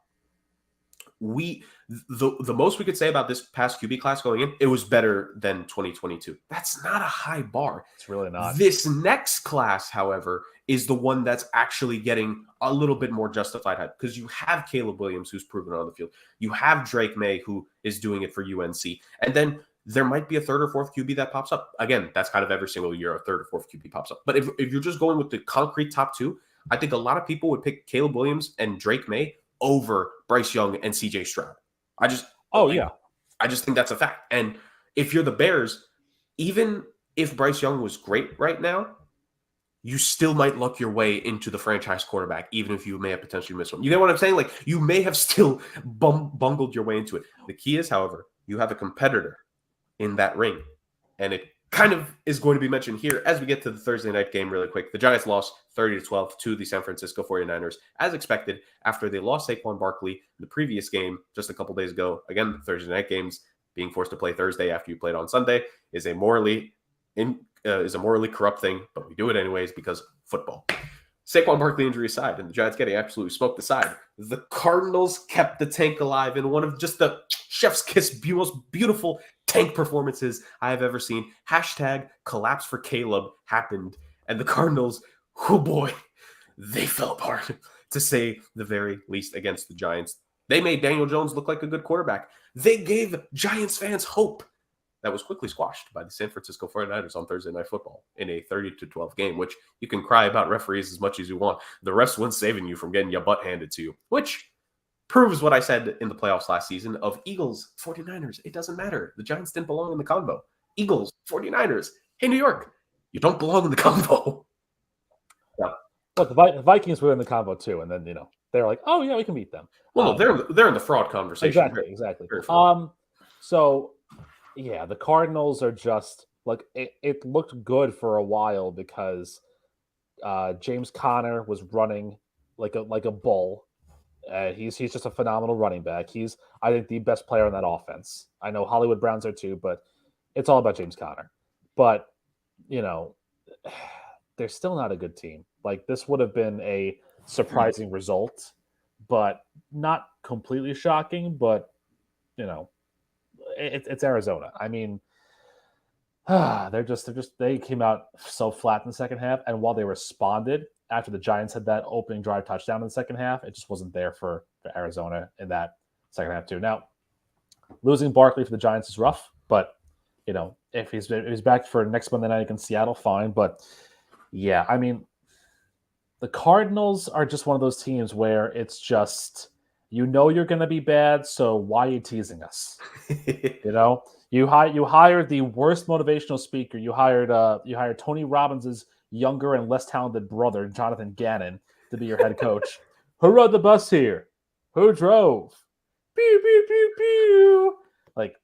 The most we could say about this past QB class going in, it was better than 2022. That's not a high bar. It's really not. This next class, however, is the one that's actually getting a little bit more justified hype, because you have Caleb Williams, who's proven on the field. You have Drake May, who is doing it for UNC. And then there might be a third or fourth QB that pops up. Again, that's kind of every single year, a third or fourth QB pops up. But if you're just going with the concrete top two, I think a lot of people would pick Caleb Williams and Drake May over Bryce Young and CJ Stroud. I just think that's a fact. And if you're the Bears, even if Bryce Young was great right now, you still might luck your way into the franchise quarterback, even if you may have potentially missed one. You get what I'm saying? Like, you may have still bungled your way into it. The key is, however, you have a competitor in that ring. And it kind of is going to be mentioned here as we get to the Thursday night game really quick. The Giants lost 30-12 to the San Francisco 49ers, as expected, after they lost Saquon Barkley in the previous game just a couple days ago. Again, the Thursday night games, being forced to play Thursday after you played on Sunday, is a morally corrupt thing, but we do it anyways because football. Saquon Barkley injury aside, and the Giants getting absolutely smoked aside, the Cardinals kept the tank alive in one of just the chef's kiss most beautiful tank performances I have ever seen. Hashtag collapse for Caleb happened, and the Cardinals, oh boy, they fell apart, to say the very least, against the Giants. They made Daniel Jones look like a good quarterback. They gave Giants fans hope. That was quickly squashed by the San Francisco 49ers on Thursday Night Football in a 30-12 game, which you can cry about referees as much as you want. The refs weren't saving you from getting your butt handed to you, which proves what I said in the playoffs last season of Eagles, 49ers. It doesn't matter. The Giants didn't belong in the combo. Eagles, 49ers. Hey, New York, you don't belong in the combo. Yeah. But the Vikings were in the combo too, and then they're like, oh yeah, we can beat them. Well, no, they're in the fraud conversation. Exactly. So yeah, the Cardinals are just like it looked good for a while because James Conner was running like a bull. He's just a phenomenal running back. He's, I think, the best player on that offense. I know Hollywood Browns are too, but it's all about James Conner. But they're still not a good team. Like, this would have been a surprising result, but not completely shocking. But it's Arizona. I mean, they came out so flat in the second half, and while they responded after the Giants had that opening drive touchdown in the second half, it just wasn't there for Arizona in that second half too. Now, losing Barkley for the Giants is rough, but if he's back for next Monday night against Seattle, fine. But yeah, I mean, the Cardinals are just one of those teams where it's just, you're going to be bad, so why are you teasing us? You hired the worst motivational speaker. You hired Tony Robbins' younger and less talented brother, Jonathan Gannon, to be your head coach. Who rode the bus here? Who drove? Pew, pew, pew, pew. Like,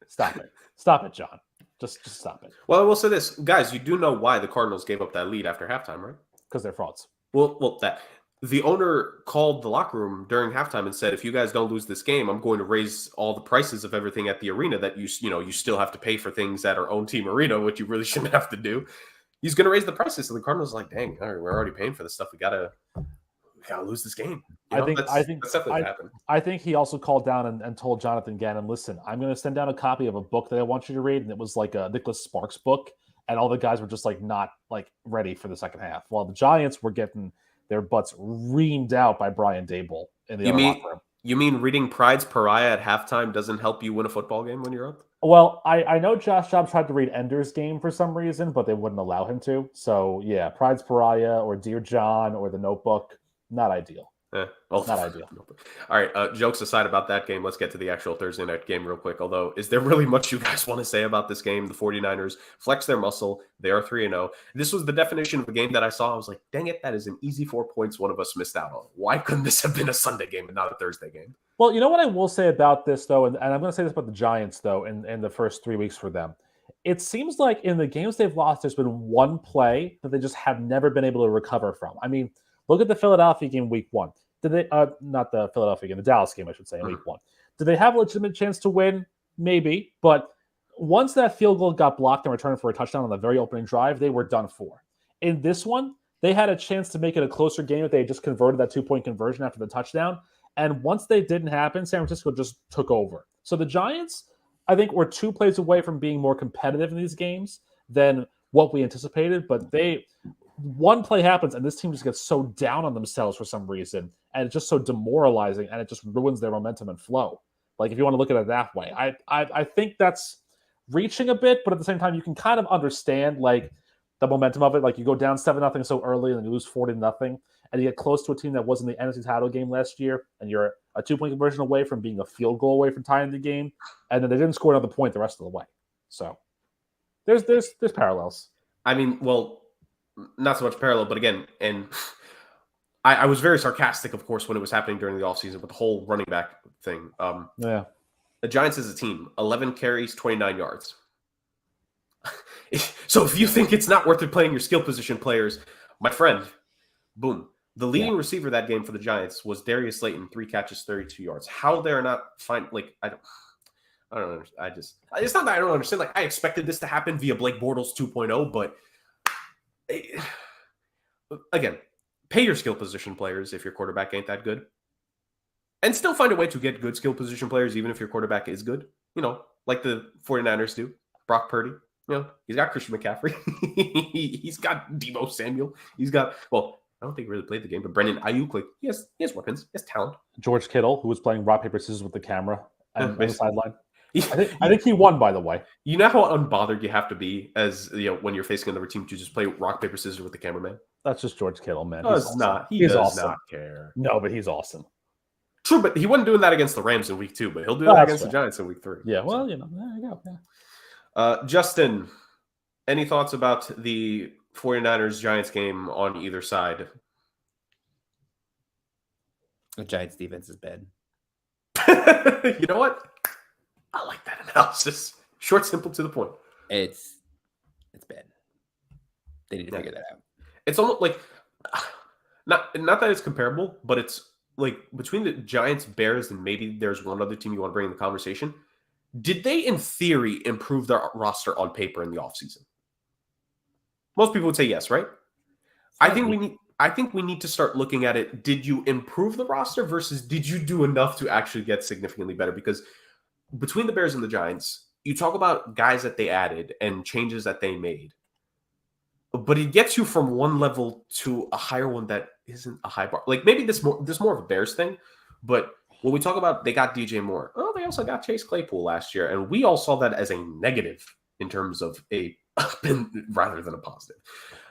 stop it, John. Just stop it. Well, I will say this, guys. You do know why the Cardinals gave up that lead after halftime, right? Because they're frauds. Well, that the owner called the locker room during halftime and said, if you guys don't lose this game, I'm going to raise all the prices of everything at the arena that you still have to pay for things at our own team arena, which you really shouldn't have to do. He's going to raise the prices. So the Cardinals are like, dang, all right, we're already paying for this stuff. We gotta lose this game. I think that's definitely happened. I think he also called down and told Jonathan Gannon, listen, I'm going to send down a copy of a book that I want you to read. And it was like a Nicholas Sparks book. And all the guys were just like not like ready for the second half. While the Giants were getting their butts reamed out by Brian Daboll in the locker room. You mean reading Pride's Pariah at halftime doesn't help you win a football game when you're up? Well, I know Josh Jobs tried to read Ender's Game for some reason, but they wouldn't allow him to. So, yeah, Pride's Pariah or Dear John or The Notebook, not ideal. Not ideal. All right, jokes aside about that game, let's get to the actual Thursday night game real quick. Although, is there really much you guys want to say about this game? The 49ers flex their muscle. They are 3-0. This was the definition of a game that I saw. I was like, dang it, that is an easy 4 points one of us missed out on. Why couldn't this have been a Sunday game and not a Thursday game? Well, you know what I will say about this, though, and I'm going to say this about the Giants, though, in the first 3 weeks for them. It seems like in the games they've lost, there's been one play that they just have never been able to recover from. I mean, look at the Philadelphia game week 1. Did they not the Philadelphia game, the Dallas game, I should say, in week 1. Did they have a legitimate chance to win? Maybe. But once that field goal got blocked and returned for a touchdown on the very opening drive, they were done for. In this one, they had a chance to make it a closer game if they had just converted that 2-point conversion after the touchdown. And once they didn't happen, San Francisco just took over. So the Giants, I think, were 2 plays away from being more competitive in these games than what we anticipated. But one play happens and this team just gets so down on themselves for some reason, and it's just so demoralizing, and it just ruins their momentum and flow. Like, if you want to look at it that way, I think that's reaching a bit, but at the same time, you can kind of understand like the momentum of it. Like, you go down 7-0 so early and you lose 40-0, and you get close to a team that was in the NFC title game last year, and you're a 2-point conversion away from being a field goal away from tying the game, and then they didn't score another point the rest of the way. So there's parallels. I mean, well, not so much parallel, but again, and I was very sarcastic, of course, when it was happening during the offseason with the whole running back thing. Yeah. The Giants as a team, 11 carries, 29 yards. So if you think it's not worth it playing your skill position players, my friend, boom. The leading receiver that game for the Giants was Darius Slayton, 3 catches, 32 yards. How they're not fine, like, I don't understand. It's not that I don't understand. Like, I expected this to happen via Blake Bortles 2.0, but again, pay your skill position players if your quarterback ain't that good. And still find a way to get good skill position players, even if your quarterback is good. You know, like the 49ers do. Brock Purdy. You know, he's got Christian McCaffrey. He's got Deebo Samuel. He's got, well, I don't think he really played the game, but Brendan Ayuk, like, he has weapons. He has talent. George Kittle, who was playing rock, paper, scissors with the camera on the sideline. I think he won, by the way. You know how unbothered you have to be as, you know, when you're facing another team to just play rock, paper, scissors with the cameraman? That's just George Kittle, man. No, it's not. He does not care. No, but he's awesome. True, but he wasn't doing that against the Rams in week 2, but he'll do that against the Giants in week 3. Yeah, well, you know, there you go. Yeah. Justin, any thoughts about the 49ers-Giants game on either side? The Giants defense is bad. You know what? I like that analysis. Short, simple, to the point. It's bad. They need to figure that out. It's almost like not that it's comparable, but it's like between the Giants, Bears, and maybe there's one other team you want to bring in the conversation. Did they, in theory, improve their roster on paper in the offseason? Most people would say yes, right? I think we need to start looking at it. Did you improve the roster versus did you do enough to actually get significantly better? Because between the Bears and the Giants, you talk about guys that they added and changes that they made. But it gets you from one level to a higher one that isn't a high bar. Like maybe this more of a Bears thing, but when we talk about they got DJ Moore, they also got Chase Claypool last year, and we all saw that as a negative in terms of a rather than a positive.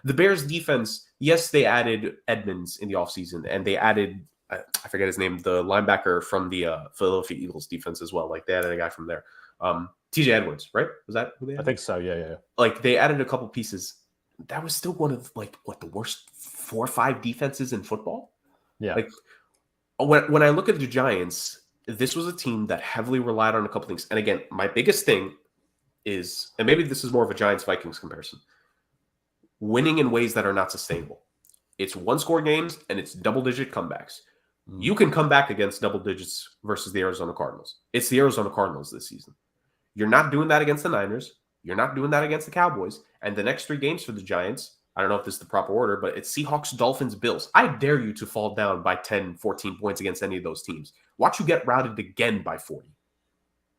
The Bears defense, yes, they added Edmonds in the offseason, and they added I forget his name, the linebacker from the Philadelphia Eagles defense as well. Like they added a guy from there, TJ Edwards, right? Was that who they added? I think so. Yeah. Like they added a couple pieces. That was still one of the worst 4 or 5 defenses in football. Yeah. Like when I look at the Giants, this was a team that heavily relied on a couple things. And again, my biggest thing is, and maybe this is more of a Giants-Vikings comparison, winning in ways that are not sustainable. It's 1-score games and it's double-digit comebacks. You can come back against double digits versus the Arizona Cardinals. It's the Arizona Cardinals this season. You're not doing that against the Niners. You're not doing that against the Cowboys. And the next 3 games for the Giants, I don't know if this is the proper order, but it's Seahawks, Dolphins, Bills. I dare you to fall down by 10, 14 points against any of those teams. Watch you get routed again by 40.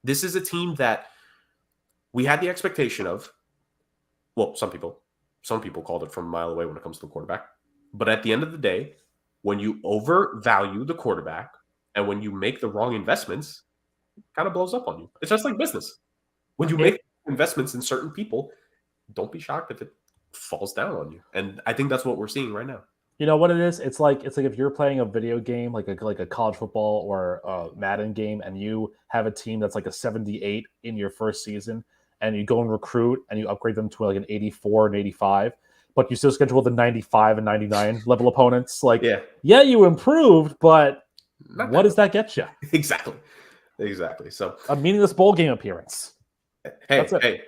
This is a team that we had the expectation of. Well, some people called it from a mile away when it comes to the quarterback. But at the end of the day, when you overvalue the quarterback and when you make the wrong investments, it kind of blows up on you. It's just like business. When you make investments in certain people, don't be shocked if it falls down on you. And I think that's what we're seeing right now. You know what it is? It's like if you're playing a video game, like a college football or a Madden game, and you have a team that's like a 78 in your first season, and you go and recruit and you upgrade them to like an 84 and 85, but you still schedule the 95 and 99 level opponents. Like, yeah, you improved, but what does that get you? Exactly. So a meaningless bowl game appearance. Hey,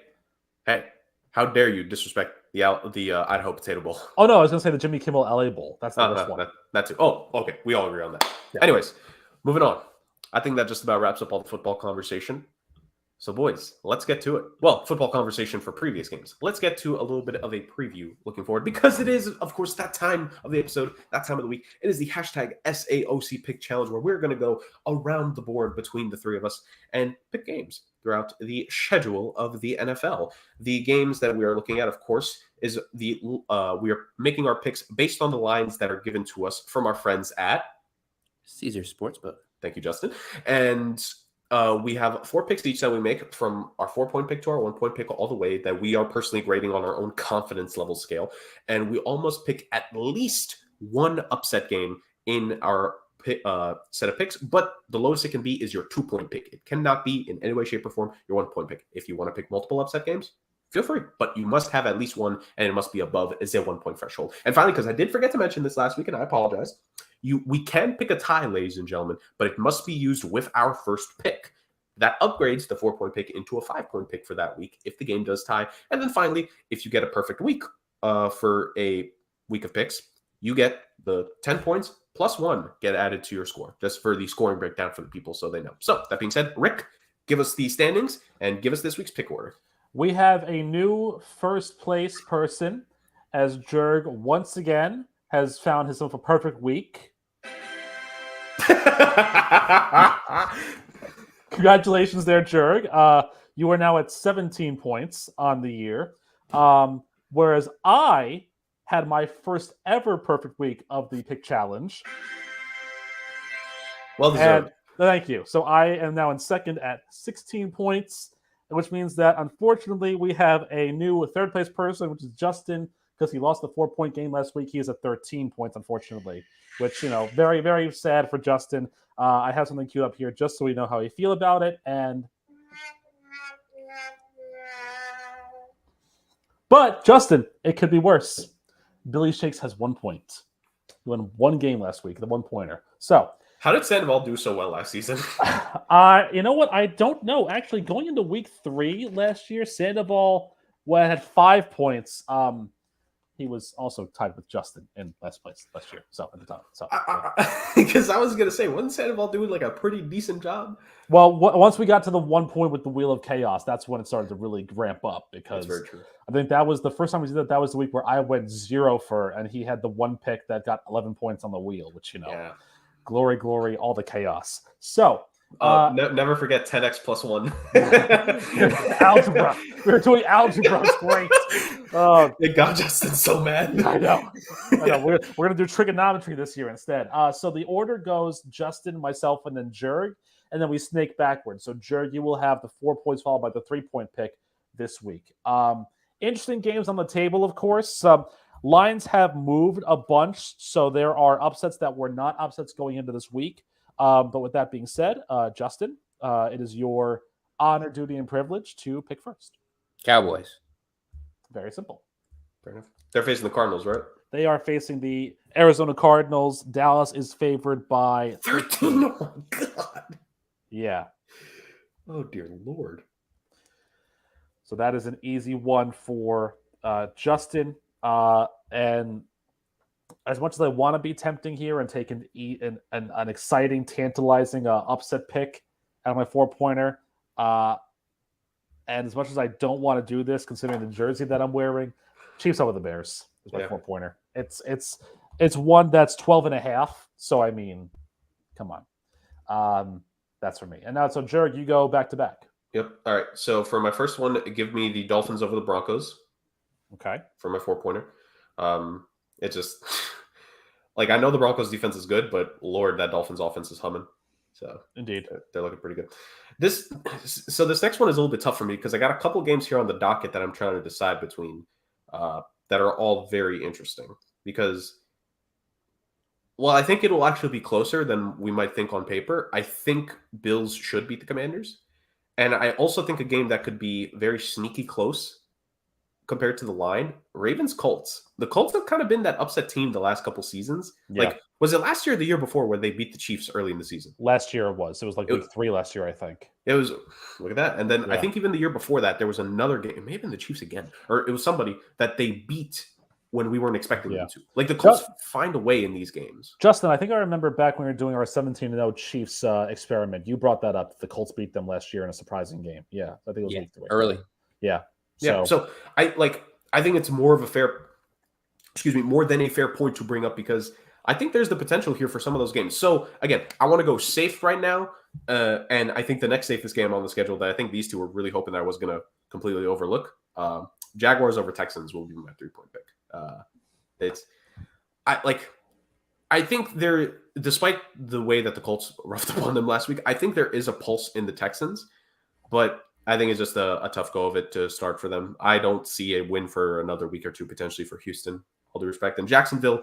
how dare you disrespect the Idaho Potato Bowl? Oh, no, I was going to say the Jimmy Kimmel LA Bowl. That's the worst one. That's it. Oh, okay. We all agree on that. Yeah. Anyways, moving on. I think that just about wraps up all the football conversation. So, boys, let's get to it. Well, football conversation for previous games. Let's get to a little bit of a preview looking forward, because it is, of course, that time of the episode, that time of the week. It is the hashtag SAOC Pick Challenge, where we're going to go around the board between the 3 of us and pick games throughout the schedule of the NFL. The games that we are looking at, of course, is we are making our picks based on the lines that are given to us from our friends at Caesar Sportsbook. Thank you, Justin. And we have 4 picks each that we make, from our 4-point pick to our 1-point pick, all the way, that we are personally grading on our own confidence level scale. And we almost pick at least one upset game in our set of picks, but the lowest it can be is your 2-point pick. It cannot be in any way, shape, or form your 1-point pick. If you want to pick multiple upset games, feel free, but you must have at least one, and it must be above a 1-point threshold. And finally, because I did forget to mention this last week, and I apologize, we can pick a tie, ladies and gentlemen, but it must be used with our first pick. That upgrades the 4-point pick into a 5-point pick for that week if the game does tie. And then finally, if you get a perfect week for a week of picks, you get the 10 points plus 1 get added to your score, just for the scoring breakdown for the people so they know. So that being said, Rick, give us the standings and give us this week's pick order. We have a new first place person, as Jurg once again has found himself a perfect week. Congratulations there, Jurg. You are now at 17 points on the year. Whereas I had my first ever perfect week of the pick challenge. Well deserved. Thank you. So I am now in second at 16 points, which means that unfortunately we have a new third place person, which is Justin, because he lost the 4-point game last week. He is at 13 points, unfortunately, which, very, very sad for Justin. I have something queued up here just so we know how we feel about it. But Justin, it could be worse. Billy Shakes has 1 point. He won one game last week, the 1-pointer. So, how did Sandoval do so well last season? You know what? I don't know. Actually, going into week 3 last year, Sandoval had 5 points. He was also tied with Justin in last place last year. So at the time, because I was gonna say, wasn't Sandoval doing like a pretty decent job? Well, once we got to the 1 point with the Wheel of Chaos, that's when it started to really ramp up. Because that's very true. I think that was the first time we did that. That was the week where I went 0 for, and he had the 1 pick that got 11 points on the wheel, which glory, all the chaos. So. Never forget 10x plus 1. Algebra. We were doing algebra. It's great. It got Justin so mad. I know. We're going to do trigonometry this year instead. So the order goes Justin, myself, and then Jurg, and then we snake backwards. So Jurg, you will have the 4 points followed by the 3-point pick this week. Interesting games on the table, of course. Lines have moved a bunch, so there are upsets that were not upsets going into this week. But with that being said, Justin, it is your honor, duty, and privilege to pick first. Cowboys. Very simple. Fair enough. They're facing the Cardinals, right? They are facing the Arizona Cardinals. Dallas is favored by 13. Oh, God. Yeah. Oh, dear Lord. So that is an easy one for Justin. And as much as I want to be tempting here and take an exciting, tantalizing upset pick out of my 4-pointer, and as much as I don't want to do this, considering the jersey that I'm wearing, Chiefs over the Bears is my 4-pointer. It's one that's 12.5. So I mean, come on, that's for me. And now, so Jurg, you go back to back. Yep. All right. So for my first one, give me the Dolphins over the Broncos. Okay. For my 4-pointer. It just like, I know the Broncos defense is good, but Lord, that Dolphins offense is humming. So indeed, they're looking pretty good. This next one is a little bit tough for me because I got a couple games here on the docket that I'm trying to decide between that are all very interesting because, well, I think it will actually be closer than we might think on paper. I think Bills should beat the Commanders. And I also think a game that could be very sneaky close compared to the line, Ravens-Colts. The Colts have kind of been that upset team the last couple seasons. Yeah. Like, was it last year or the year before where they beat the Chiefs early in the season? Last year it was. It was like week 3 last year, I think. It was, look at that. And then I think even the year before that, there was another game, maybe in the Chiefs again, or it was somebody that they beat when we weren't expecting them to. Like, the Colts find a way in these games. Justin, I think I remember back when we were doing our 17-0 Chiefs experiment, you brought that up. The Colts beat them last year in a surprising game. Yeah, I think it was week 3. Early. Yeah. So I think it's more than a fair point to bring up because I think there's the potential here for some of those games. So again, I want to go safe right now. And I think the next safest game on the schedule that I think these two were really hoping that I was going to completely overlook, Jaguars over Texans will be my 3-point pick. I think there, despite the way that the Colts roughed up on them last week, I think there is a pulse in the Texans, but I think it's just a tough go of it to start for them. I don't see a win for another week or two potentially for Houston, all due respect. And Jacksonville,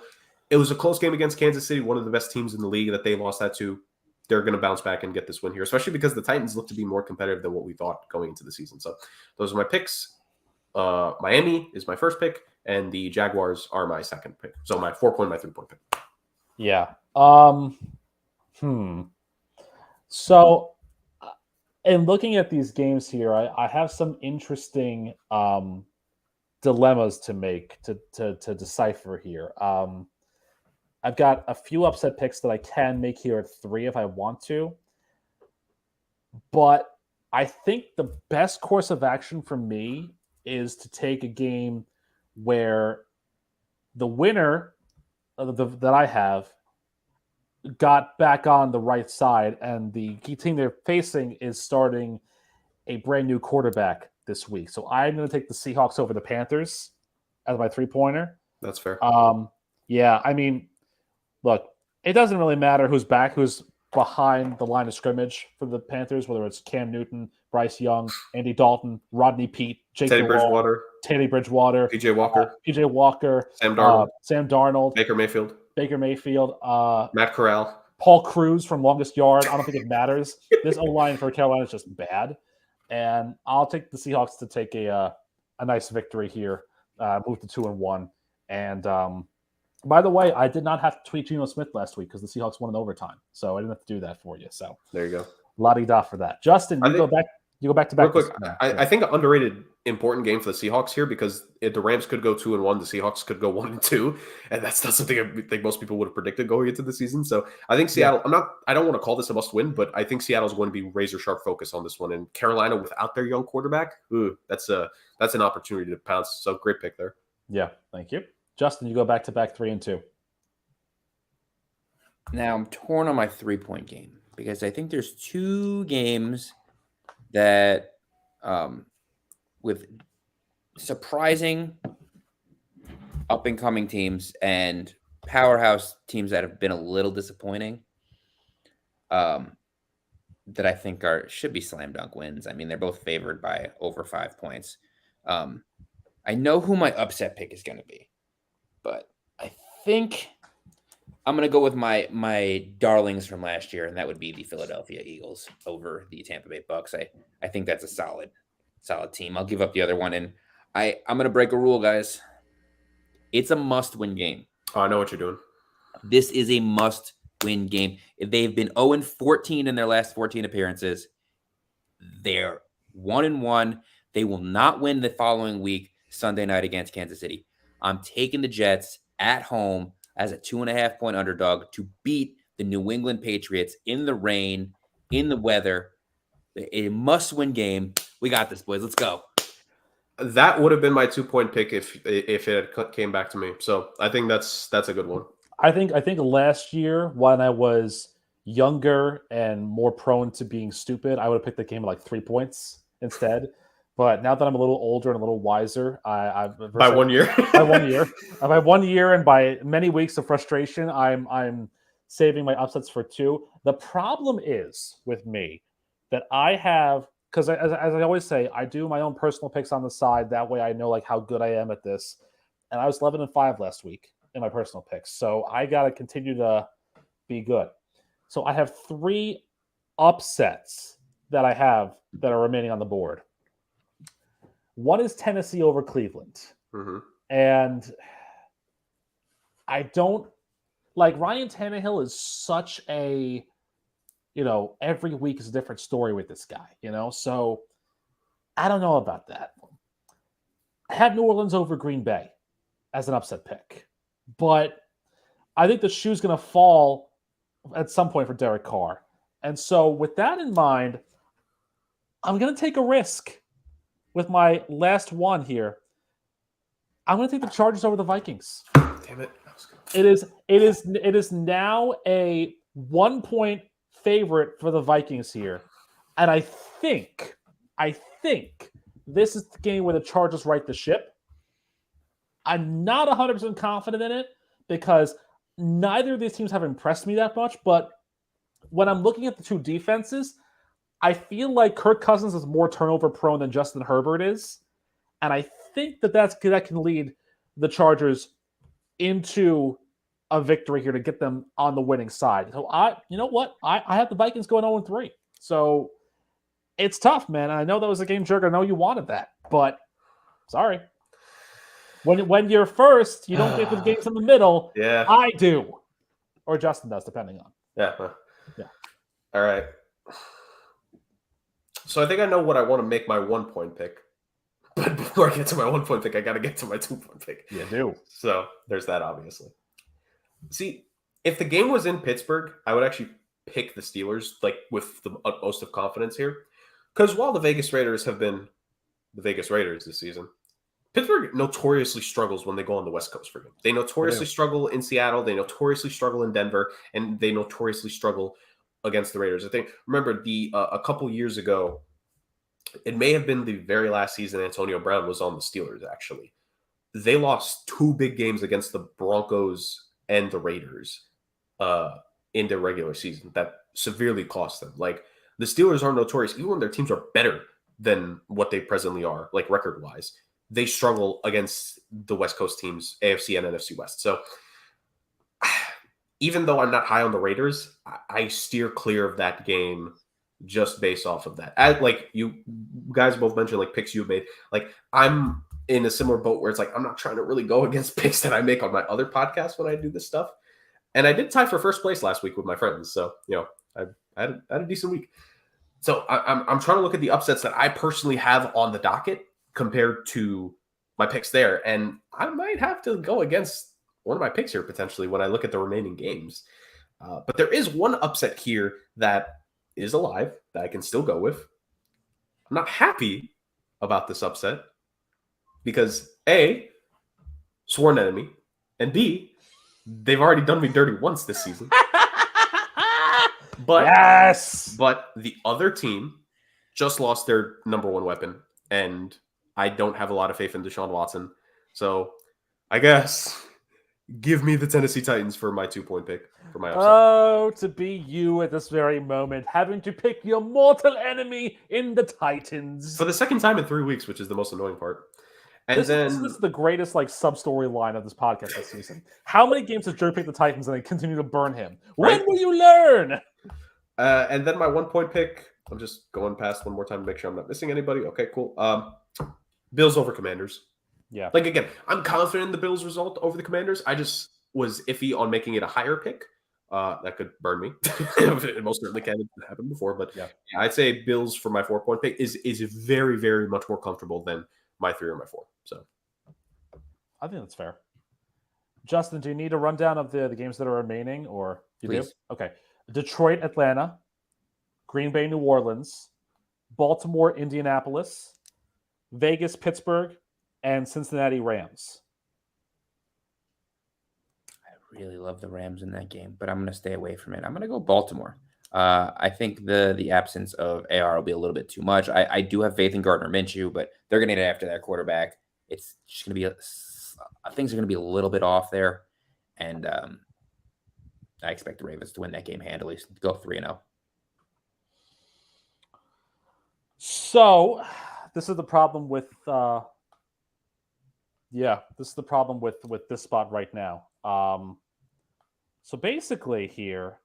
it was a close game against Kansas City, one of the best teams in the league that they lost that to. They're going to bounce back and get this win here, especially because the Titans look to be more competitive than what we thought going into the season. So those are my picks. Miami is my first pick, and the Jaguars are my second pick. So my 4-point, my 3-point pick. Yeah. So in looking at these games here, I have some interesting dilemmas to make to decipher here. I've got a few upset picks that I can make here at 3 if I want to. But I think the best course of action for me is to take a game where the winner that I have got back on the right side, and the key team they're facing is starting a brand new quarterback this week. So I'm going to take the Seahawks over the Panthers as my 3-pointer. That's fair. Yeah, I mean, look, it doesn't really matter who's behind the line of scrimmage for the Panthers, whether it's Cam Newton, Bryce Young, Andy Dalton, Rodney Peete, Teddy Bridgewater, PJ Walker, Sam Darnold, Baker Mayfield, Matt Corral, Paul Cruz from longest yard. I don't think it matters. This O-line for Carolina is just bad. And I'll take the Seahawks to take a nice victory here, move to 2-1. And by the way, I did not have to tweet Geno Smith last week because the Seahawks won in overtime. So I didn't have to do that for you. So there you go. La-di-da for that. Justin, you go back to back. Real quick, I think an underrated important game for the Seahawks here, because if the Rams could go 2-1, the Seahawks could go 1-2, and that's not something I think most people would have predicted going into the season. So I think Seattle. Yeah. I don't want to call this a must-win, but I think Seattle's going to be razor sharp focus on this one. And Carolina, without their young quarterback, that's an opportunity to pounce. So great pick there. Yeah, thank you, Justin. You go back to back 3-2. Now I'm torn on my 3-point game because I think there's 2 games that with surprising up-and-coming teams and powerhouse teams that have been a little disappointing that I think should be slam dunk wins. I mean, they're both favored by over 5 points. I know who my upset pick is going to be, but I think I'm going to go with my darlings from last year, and that would be the Philadelphia Eagles over the Tampa Bay Bucks. I think that's a solid team. I'll give up the other one, and I'm going to break a rule, guys. It's a must-win game. Oh, I know what you're doing. This is a must-win game. If they've been 0-14 in their last 14 appearances, they're 1-1. They will not win the following week, Sunday night against Kansas City. I'm taking the Jets at home as a 2.5-point underdog to beat the New England Patriots in the rain, in the weather. A must-win game. We got this, boys. Let's go. That would have been my 2-point pick if it had came back to me. So I think that's a good one. I think last year when I was younger and more prone to being stupid, I would have picked the game at like 3 points instead. But now that I'm a little older and a little wiser, by 1 year, by 1 year, by 1 year, and by many weeks of frustration, I'm saving my upsets for 2. The problem is with me that I have, because as I always say, I do my own personal picks on the side. That way, I know like how good I am at this. And I was 11-5 last week in my personal picks, so I gotta continue to be good. So I have 3 upsets that I have that are remaining on the board. One is Tennessee over Cleveland. Mm-hmm. And I don't like Ryan Tannehill is such a, every week is a different story with this guy, so I don't know about that. I have New Orleans over Green Bay as an upset pick, but I think the shoe's going to fall at some point for Derek Carr. And so with that in mind, I'm going to take a risk. With my last one here, I'm going to take the Chargers over the Vikings. Damn it! It is now a 1-point favorite for the Vikings here, and I think this is the game where the Chargers right the ship. I'm not 100% confident in it because neither of these teams have impressed me that much. But when I'm looking at the 2 defenses, I feel like Kirk Cousins is more turnover prone than Justin Herbert is. And I think that can lead the Chargers into a victory here to get them on the winning side. So you know what? I have the Vikings going 0-3. So it's tough, man. I know that was a game jerk. I know you wanted that, but sorry. When you're first, you don't get the games in the middle. Yeah. I do. Or Justin does, depending on. Yeah. Yeah. All right. So I think I know what I want to make my 1-point pick. But before I get to my 1-point pick, I got to get to my 2-point pick. You do. So there's that, obviously. See, if the game was in Pittsburgh, I would actually pick the Steelers, like, with the utmost of confidence here. Because while the Vegas Raiders have been the Vegas Raiders this season, Pittsburgh notoriously struggles when they go on the West Coast for games. They notoriously struggle in Seattle. They notoriously struggle in Denver. And they notoriously struggle against the Raiders. I think, remember, a couple years ago, it may have been the very last season Antonio Brown was on the Steelers, actually. They lost 2 big games against the Broncos and the Raiders in the regular season that severely cost them. Like, the Steelers are notorious, even when their teams are better than what they presently are, like record-wise. They struggle against the West Coast teams, AFC and NFC West. So even though I'm not high on the Raiders, I steer clear of that game just based off of that. Like you guys both mentioned, like picks you made. Like I'm in a similar boat where it's like I'm not trying to really go against picks that I make on my other podcasts when I do this stuff. And I did tie for first place last week with my friends. So, I had a decent week. So I'm trying to look at the upsets that I personally have on the docket compared to my picks there. And I might have to go against one of my picks here potentially when I look at the remaining games. But there is one upset here that is alive that I can still go with. I'm not happy about this upset because A, sworn enemy, and B, they've already done me dirty once this season. But the other team just lost their number one weapon, and I don't have a lot of faith in Deshaun Watson. So I guess give me the Tennessee Titans for my 2-point pick for my upset. Oh, to be you at this very moment, having to pick your mortal enemy in the Titans. For the second time in 3 weeks, which is the most annoying part. And this is the greatest sub-story line of this podcast this season. How many games has Joe picked the Titans and they continue to burn him? When will you learn? And then my 1-point pick, I'm just going past one more time to make sure I'm not missing anybody. Okay, cool. Bills over Commanders. Yeah. Like, again, I'm confident in the Bills' result over the Commanders. I just was iffy on making it a higher pick. That could burn me. It most certainly can. It happened before. But yeah, I'd say Bills for my 4-point pick is very, very much more comfortable than my 3 or my 4. So I think that's fair. Justin, do you need a rundown of the games that are remaining, or you Please. do? Okay. Detroit, Atlanta, Green Bay, New Orleans, Baltimore, Indianapolis, Vegas, Pittsburgh, and Cincinnati, Rams. I really love the Rams in that game, but I'm going to stay away from it. I'm going to go Baltimore. I think the absence of AR will be a little bit too much. I do have faith in Gardner Minshew, but they're going to get after that quarterback. It's just going to be things are going to be a little bit off there, and I expect the Ravens to win that game handily. Go 3-0. So this is the problem with this is the problem with this spot right now. So basically here,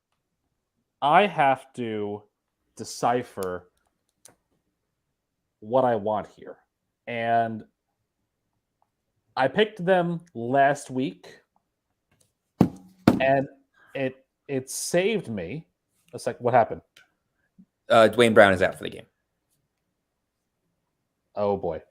I have to decipher what I want here. And I picked them last week, and it saved me. It's like, what happened? Dwayne Brown is out for the game. Oh boy.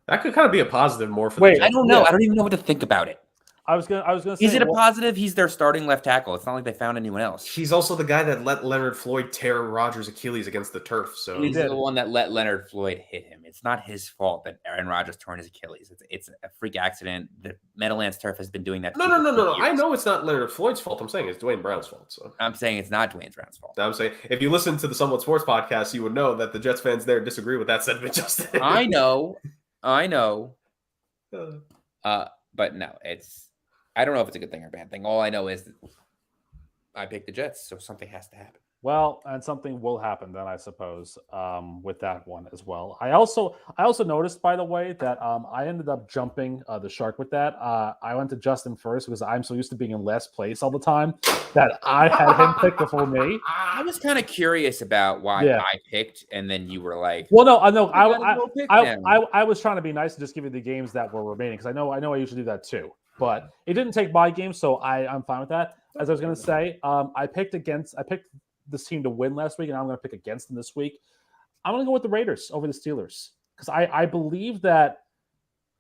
that could kind of be a positive more for Wait, the Jets. I don't know. I don't even know what to think about it. I was gonna say, Is it a positive? He's their starting left tackle. It's not like they found anyone else. He's also the guy that let Leonard Floyd tear Rodgers' Achilles against the turf. So He's the one that let Leonard Floyd hit him. It's not his fault that Aaron Rodgers torn his Achilles. It's a freak accident. The Meadowlands turf has been doing that. No. I know it's not Leonard Floyd's fault. I'm saying it's Dwayne Brown's fault. So I'm saying it's not Dwayne Brown's fault. I'm saying if you listen to the Somewhat Sports podcast, you would know that the Jets fans there disagree with that sentiment, Justin. I know. But no, I don't know if it's a good thing or a bad thing. All I know is that I picked the Jets, so something has to happen. Well, and something will happen then, I suppose, with that one as well. I also noticed, by the way, that I ended up jumping the shark with that. I went to Justin first because I'm so used to being in last place all the time that I had him pick before me. I was kind of curious about why Yeah. I picked, and then you were like, Well, no, I know. gotta go pick now. I was trying to be nice and just give you the games that were remaining because I know I usually do that too. But it didn't take my game, so I'm fine with that. As I was going to say, I picked this team to win last week, and I'm going to pick against them this week. I'm going to go with the Raiders over the Steelers because I believe that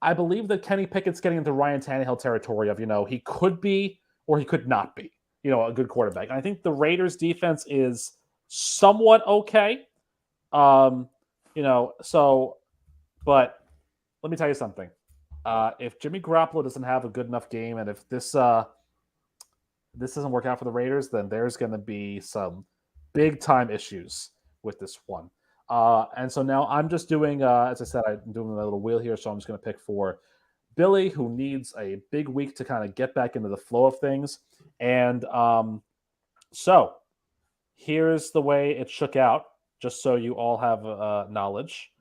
Kenny Pickett's getting into Ryan Tannehill territory of he could be or he could not be a good quarterback. And I think the Raiders defense is somewhat okay. But let me tell you something. If Jimmy Garoppolo doesn't have a good enough game, and if this doesn't work out for the Raiders, then there's going to be some big time issues with this one. And so now I'm just doing, as I said, I'm doing a little wheel here. So I'm just going to pick for Billy, who needs a big week to kind of get back into the flow of things. And so here's the way it shook out, just so you all have knowledge.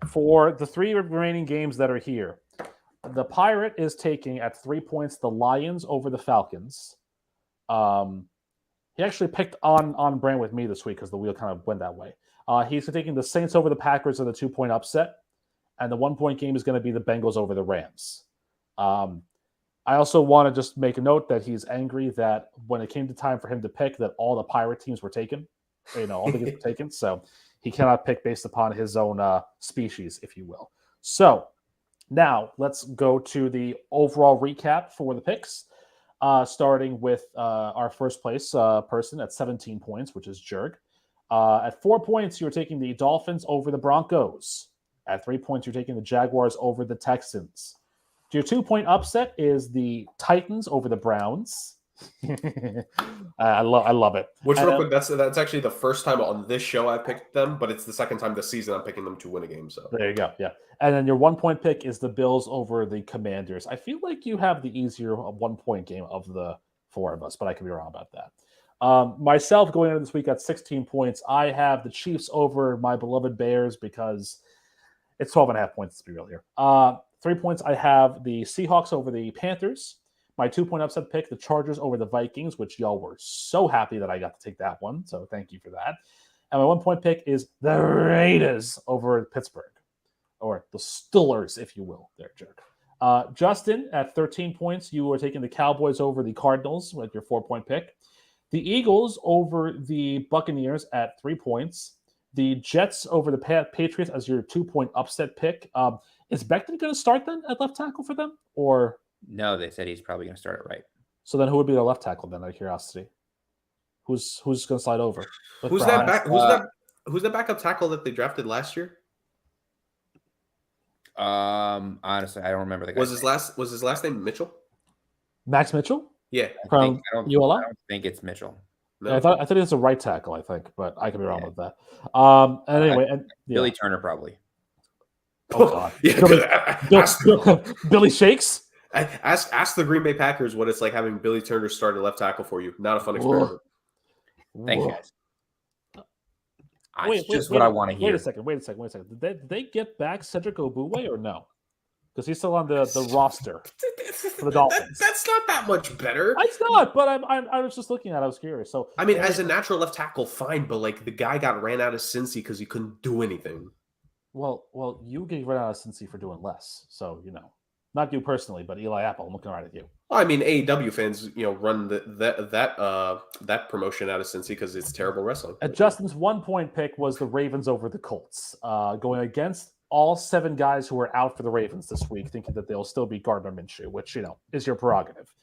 For the 3 remaining games that are here, the Pirate is taking at 3 points the Lions over the Falcons. He actually picked on brand with me this week because the wheel kind of went that way. He's taking the Saints over the Packers in the 2-point upset, and the 1-point game is going to be the Bengals over the Rams. I also want to just make a note that he's angry that when it came to time for him to pick, that all the Pirate teams were taken. All the games were taken, so he cannot pick based upon his own species, if you will. So now let's go to the overall recap for the picks. Starting with our first place person at 17 points, which is Jerg. At 4 points, you're taking the Dolphins over the Broncos. At 3 points, you're taking the Jaguars over the Texans. Your 2-point upset is the Titans over the Browns. I love it. Which, real quick, that's actually the first time on this show I picked them, but it's the second time this season I'm picking them to win a game. So there you go. Yeah. And then your 1-point pick is the Bills over the Commanders. I feel like you have the easier 1-point game of the 4 of us, but I could be wrong about that. Myself going into this week at 16 points, I have the Chiefs over my beloved Bears because it's 12.5 points to be real here. 3 points, I have the Seahawks over the Panthers. My 2-point upset pick, the Chargers over the Vikings, which y'all were so happy that I got to take that one. So thank you for that. And my 1-point pick is the Raiders over Pittsburgh, or the Steelers, if you will. There, Jerk. Justin, at 13 points, you were taking the Cowboys over the Cardinals with your 4-point pick. The Eagles over the Buccaneers at 3 points. The Jets over the Patriots as your 2-point upset pick. Is Becton going to start then at left tackle for them? Or no, they said he's probably going to start it right. So then who would be the left tackle then, out of curiosity? Who's going to slide over? Who's that backup tackle that they drafted last year? Honestly, I don't remember the guy. Was his last name Mitchell? Max Mitchell? Yeah. I don't think it's Mitchell. No. Yeah, I thought it was a right tackle, I think, but I could be wrong with that. Anyway, Billy Turner probably. Oh God. Billy Shakes? Ask the Green Bay Packers what it's like having Billy Turner start at left tackle for you. Not a fun experiment. Thank you, guys. That's what I want to hear. Wait a second. Did they get back Cedric Ogbuwe or no? Because he's still on the roster for the Dolphins. That's not that much better. It's not, but I was just looking at it. I was curious. So I mean, as a natural left tackle, fine, but like the guy got ran out of Cincy because he couldn't do anything. Well, you get ran out of Cincy for doing less. So not you personally, but Eli Apple. I'm looking right at you. Well, I mean, AEW fans, run that promotion out of Cincy because it's terrible wrestling. Justin's 1-point pick was the Ravens over the Colts, going against all 7 guys who are out for the Ravens this week, thinking that they'll still be Gardner Minshew, which is your prerogative.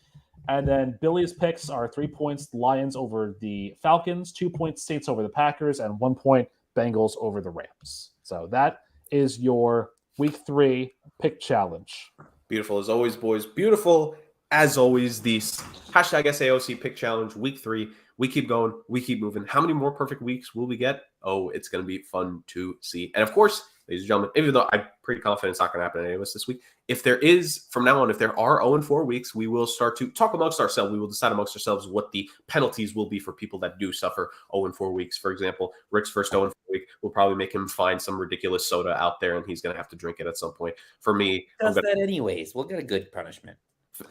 And then Billy's picks are 3 points Lions over the Falcons, 2 points Saints over the Packers, and 1 point Bengals over the Rams. So that is your Week 3 pick challenge. Beautiful as always, boys. Beautiful as always. The #SAOC pick challenge, Week 3. We keep going. We keep moving. How many more perfect weeks will we get? Oh, it's going to be fun to see. And of course, ladies and gentlemen, even though I'm pretty confident it's not going to happen to any of us this week, if there is, from now on, if there are 0-4 weeks, we will start to talk amongst ourselves. We will decide amongst ourselves what the penalties will be for people that do suffer 0-4 weeks. For example, Rick's first 0-4 week will probably make him find some ridiculous soda out there, and he's going to have to drink it at some point. For me, Does that anyways. We'll get a good punishment.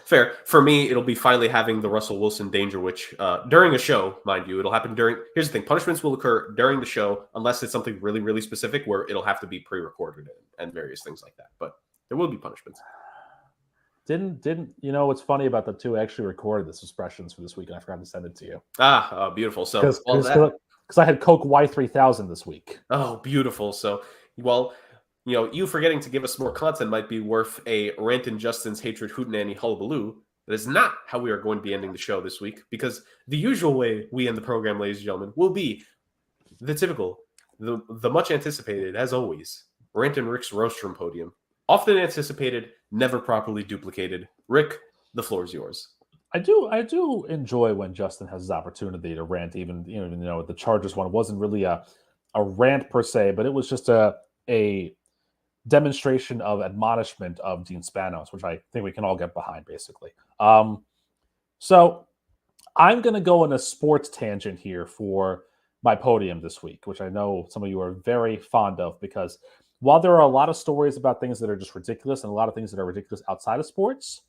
Fair. For me, it'll be finally having the Russell Wilson danger, which during a show, mind you, it'll happen during. Here's the thing: punishments will occur during the show, unless it's something really, really specific, where it'll have to be pre-recorded and various things like that. But there will be punishments. Didn't you know what's funny about the two? I actually recorded this expressions for this week, and I forgot to send it to you. Beautiful. So because I had Coke Y3000 this week. Oh, beautiful. So, well, you forgetting to give us more content might be worth a rant in Justin's hatred hootenanny hullabaloo. That is not how we are going to be ending the show this week, because the usual way we end the program, ladies and gentlemen, will be the typical, the much anticipated, as always, Rant and Rick's roast room podium. Often anticipated, never properly duplicated. Rick, the floor is yours. I do enjoy when Justin has his opportunity to rant. Even the Chargers one wasn't really a rant per se, but it was just a demonstration of admonishment of Dean Spanos, which I think we can all get behind, basically. So I'm going to go on a sports tangent here for my podium this week, which I know some of you are very fond of, because while there are a lot of stories about things that are just ridiculous and a lot of things that are ridiculous outside of sports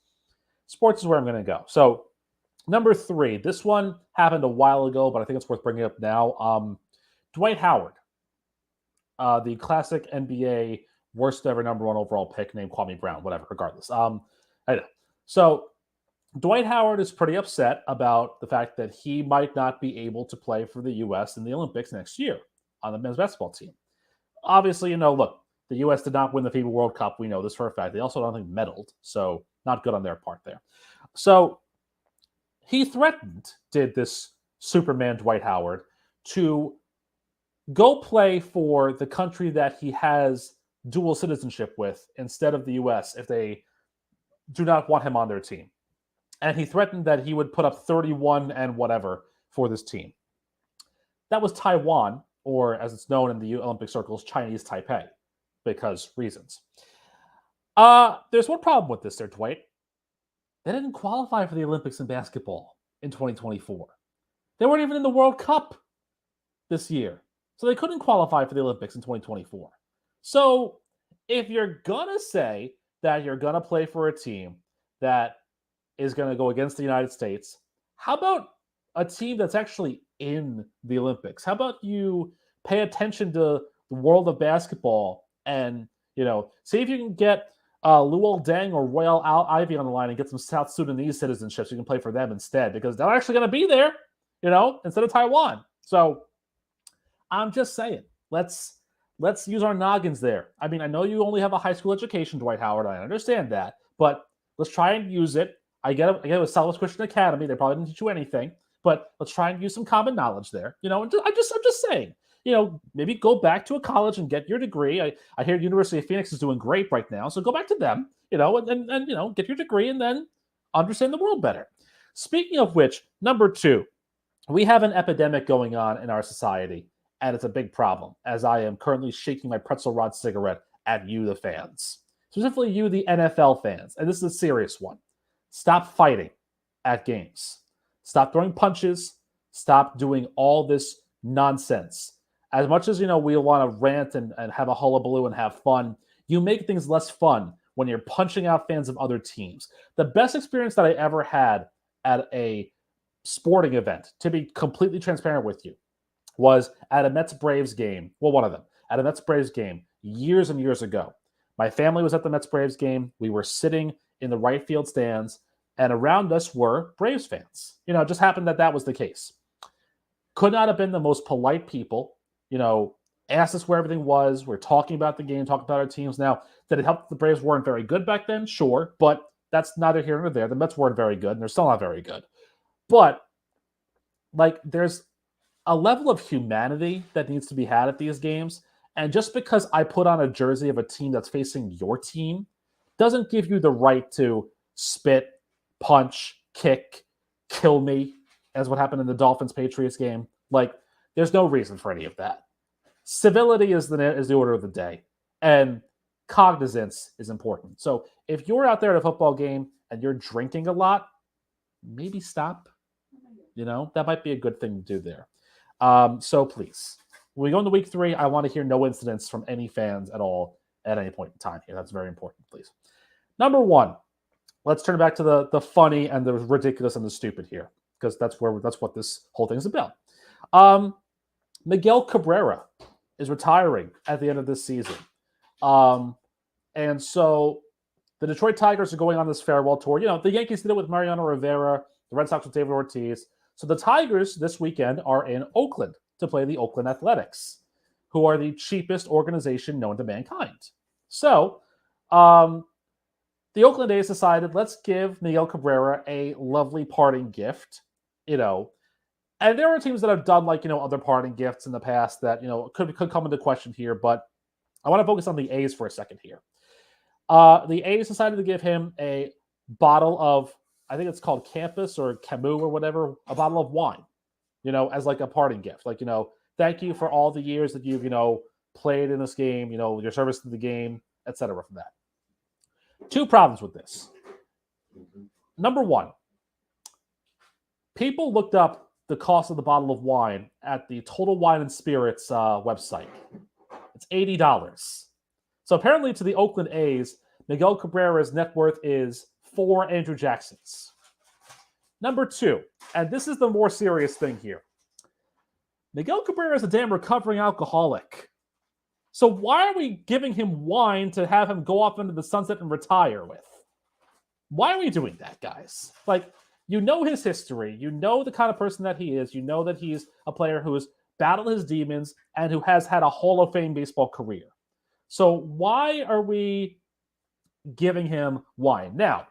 is where I'm going to go. So number 3, this one happened a while ago, but I think it's worth bringing up now. Dwight Howard, the classic NBA worst ever number 1 overall pick named Kwame Brown, whatever, regardless. I know. So Dwight Howard is pretty upset about the fact that he might not be able to play for the U.S. in the Olympics next year on the men's basketball team. Obviously, look, the U.S. did not win the FIBA World Cup. We know this for a fact. They also don't think medaled, so not good on their part there. So he did this Superman Dwight Howard, to go play for the country that he has dual citizenship with instead of the U.S. if they do not want him on their team. And he threatened that he would put up 31 and whatever for this team. That was Taiwan, or as it's known in the Olympic circles, Chinese Taipei, because reasons. There's one problem with this there, Dwight. They didn't qualify for the Olympics in basketball in 2024. They weren't even in the World Cup this year. So they couldn't qualify for the Olympics in 2024. So if you're going to say that you're going to play for a team that is going to go against the United States, how about a team that's actually in the Olympics? How about you pay attention to the world of basketball and, see if you can get Luol Deng or Royal Ivy on the line and get some South Sudanese citizenships. You can play for them instead, because they're actually going to be there, instead of Taiwan. So I'm just saying, let's use our noggins there. I mean, I know you only have a high school education, Dwight Howard. I understand that, but let's try and use it. I get it with Southwest Christian Academy. They probably didn't teach you anything, but let's try and use some common knowledge there. I'm just saying, maybe go back to a college and get your degree. I hear University of Phoenix is doing great right now, so go back to them, and get your degree and then understand the world better. Speaking of which, number 2, we have an epidemic going on in our society, and it's a big problem, as I am currently shaking my pretzel rod cigarette at you, the fans. Specifically you, the NFL fans. And this is a serious one. Stop fighting at games. Stop throwing punches. Stop doing all this nonsense. As much as, we want to rant and have a hullabaloo and have fun, you make things less fun when you're punching out fans of other teams. The best experience that I ever had at a sporting event, to be completely transparent with you, was at a Mets-Braves game. Well, one of them. At a Mets-Braves game years and years ago. My family was at the Mets-Braves game. We were sitting in the right field stands, and around us were Braves fans. It just happened that was the case. Could not have been the most polite people. Asked us where everything was. We're talking about the game, talking about our teams. Now, did it help that the Braves weren't very good back then? Sure, but that's neither here nor there. The Mets weren't very good, and they're still not very good. But, there's a level of humanity that needs to be had at these games. And just because I put on a jersey of a team that's facing your team doesn't give you the right to spit, punch, kick, kill me, as what happened in the Dolphins-Patriots game. There's no reason for any of that. Civility is the order of the day. And cognizance is important. So if you're out there at a football game and you're drinking a lot, maybe stop. That might be a good thing to do there. So please, when we go into week 3, I want to hear no incidents from any fans at all at any point in time here. That's very important, please. Number 1, let's turn back to the funny and the ridiculous and the stupid here, because that's what this whole thing is about. Miguel Cabrera is retiring at the end of this season. And so the Detroit Tigers are going on this farewell tour. The Yankees did it with Mariano Rivera, the Red Sox with David Ortiz. So the Tigers this weekend are in Oakland to play the Oakland Athletics, who are the cheapest organization known to mankind. So the Oakland A's decided, let's give Miguel Cabrera a lovely parting gift, And there are teams that have done other parting gifts in the past that, could come into question here, but I want to focus on the A's for a second here. The A's decided to give him a bottle of, I think it's called Campus or Camus or whatever, a bottle of wine, as a parting gift. Thank you for all the years that you've, played in this game, your service to the game, etc. from that. 2 problems with this. Number 1, people looked up the cost of the bottle of wine at the Total Wine and Spirits website. It's $80. So apparently to the Oakland A's, Miguel Cabrera's net worth is 4 Andrew Jacksons. Number 2, and this is the more serious thing here. Miguel Cabrera is a damn recovering alcoholic. So why are we giving him wine to have him go off into the sunset and retire with? Why are we doing that, guys? His history. You know the kind of person that he is. You know that he's a player who has battled his demons and who has had a Hall of Fame baseball career. So why are we giving him wine? Now,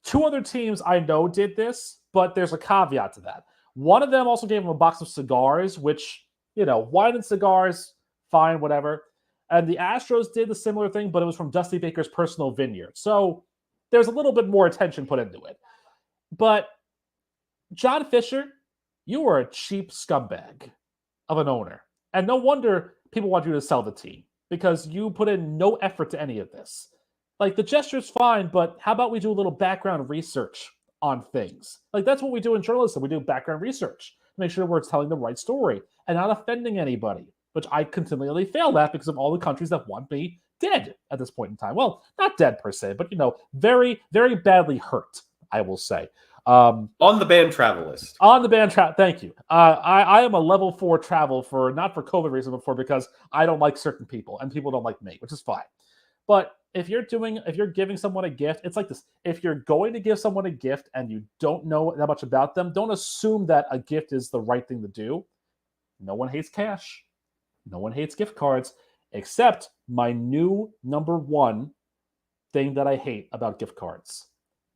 2 other teams I know did this, but there's a caveat to that. One of them also gave him a box of cigars, which, wine and cigars, fine, whatever. And the Astros did the similar thing, but it was from Dusty Baker's personal vineyard. So there's a little bit more attention put into it. But John Fisher, you are a cheap scumbag of an owner. And no wonder people want you to sell the team, because you put in no effort to any of this. The gesture's fine, but how about we do a little background research on things? That's what we do in journalism. We do background research to make sure we're telling the right story and not offending anybody, which I continually fail at because of all the countries that want me dead at this point in time. Well, not dead per se, but, very, very badly hurt, I will say. On the banned travel list. On the banned travel. Thank you. I am a level 4 travel not for COVID reasons, but because I don't like certain people and people don't like me, which is fine. But if you're giving someone a gift, it's like this. If you're going to give someone a gift and you don't know that much about them, don't assume that a gift is the right thing to do. No one hates cash. No one hates gift cards, except my new number 1 thing that I hate about gift cards.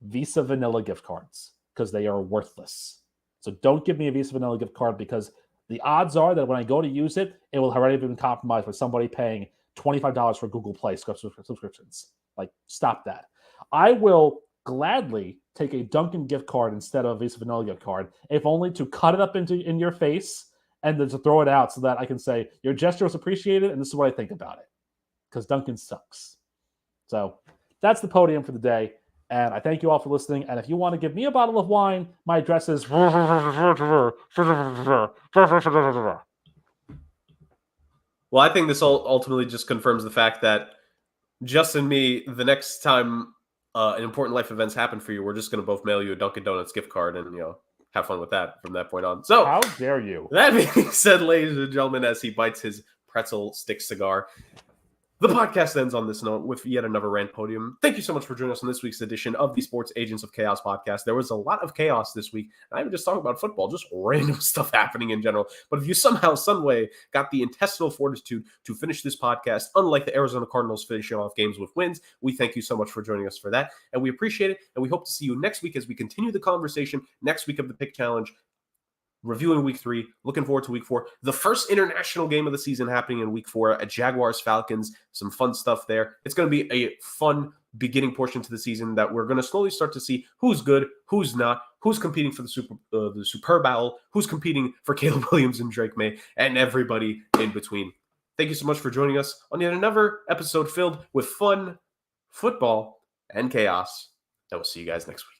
Visa Vanilla gift cards, because they are worthless. So don't give me a Visa Vanilla gift card, because the odds are that when I go to use it, it will already have been compromised with somebody paying $25 for Google Play subscriptions. Stop that. I will gladly take a Dunkin' gift card instead of a Visa Vanilla gift card, if only to cut it up in your face and then to throw it out so that I can say, your gesture was appreciated, and this is what I think about it. Because Dunkin' sucks. So that's the podium for the day. And I thank you all for listening. And if you want to give me a bottle of wine, my address is... Well, I think this ultimately just confirms the fact that Justin and me, the next time an important life events happen for you, we're just going to both mail you a Dunkin' Donuts gift card and, have fun with that from that point on. So, how dare you? That being said, ladies and gentlemen, as he bites his pretzel stick cigar, the podcast ends on this note with yet another rant podium. Thank you so much for joining us on this week's edition of the Sports Agents of Chaos podcast. There was a lot of chaos this week. I'm even just talking about football, just random stuff happening in general. But if you somehow, some way got the intestinal fortitude to finish this podcast, unlike the Arizona Cardinals finishing off games with wins, we thank you so much for joining us for that. And we appreciate it. And we hope to see you next week as we continue the conversation next week of the Pick Challenge. Reviewing week 3, looking forward to week 4. The first international game of the season happening in week 4 at Jaguars-Falcons. Some fun stuff there. It's going to be a fun beginning portion to the season that we're going to slowly start to see who's good, who's not, who's competing for the Super Bowl, who's competing for Caleb Williams and Drake May, and everybody in between. Thank you so much for joining us on yet another episode filled with fun, football, and chaos. And we'll see you guys next week.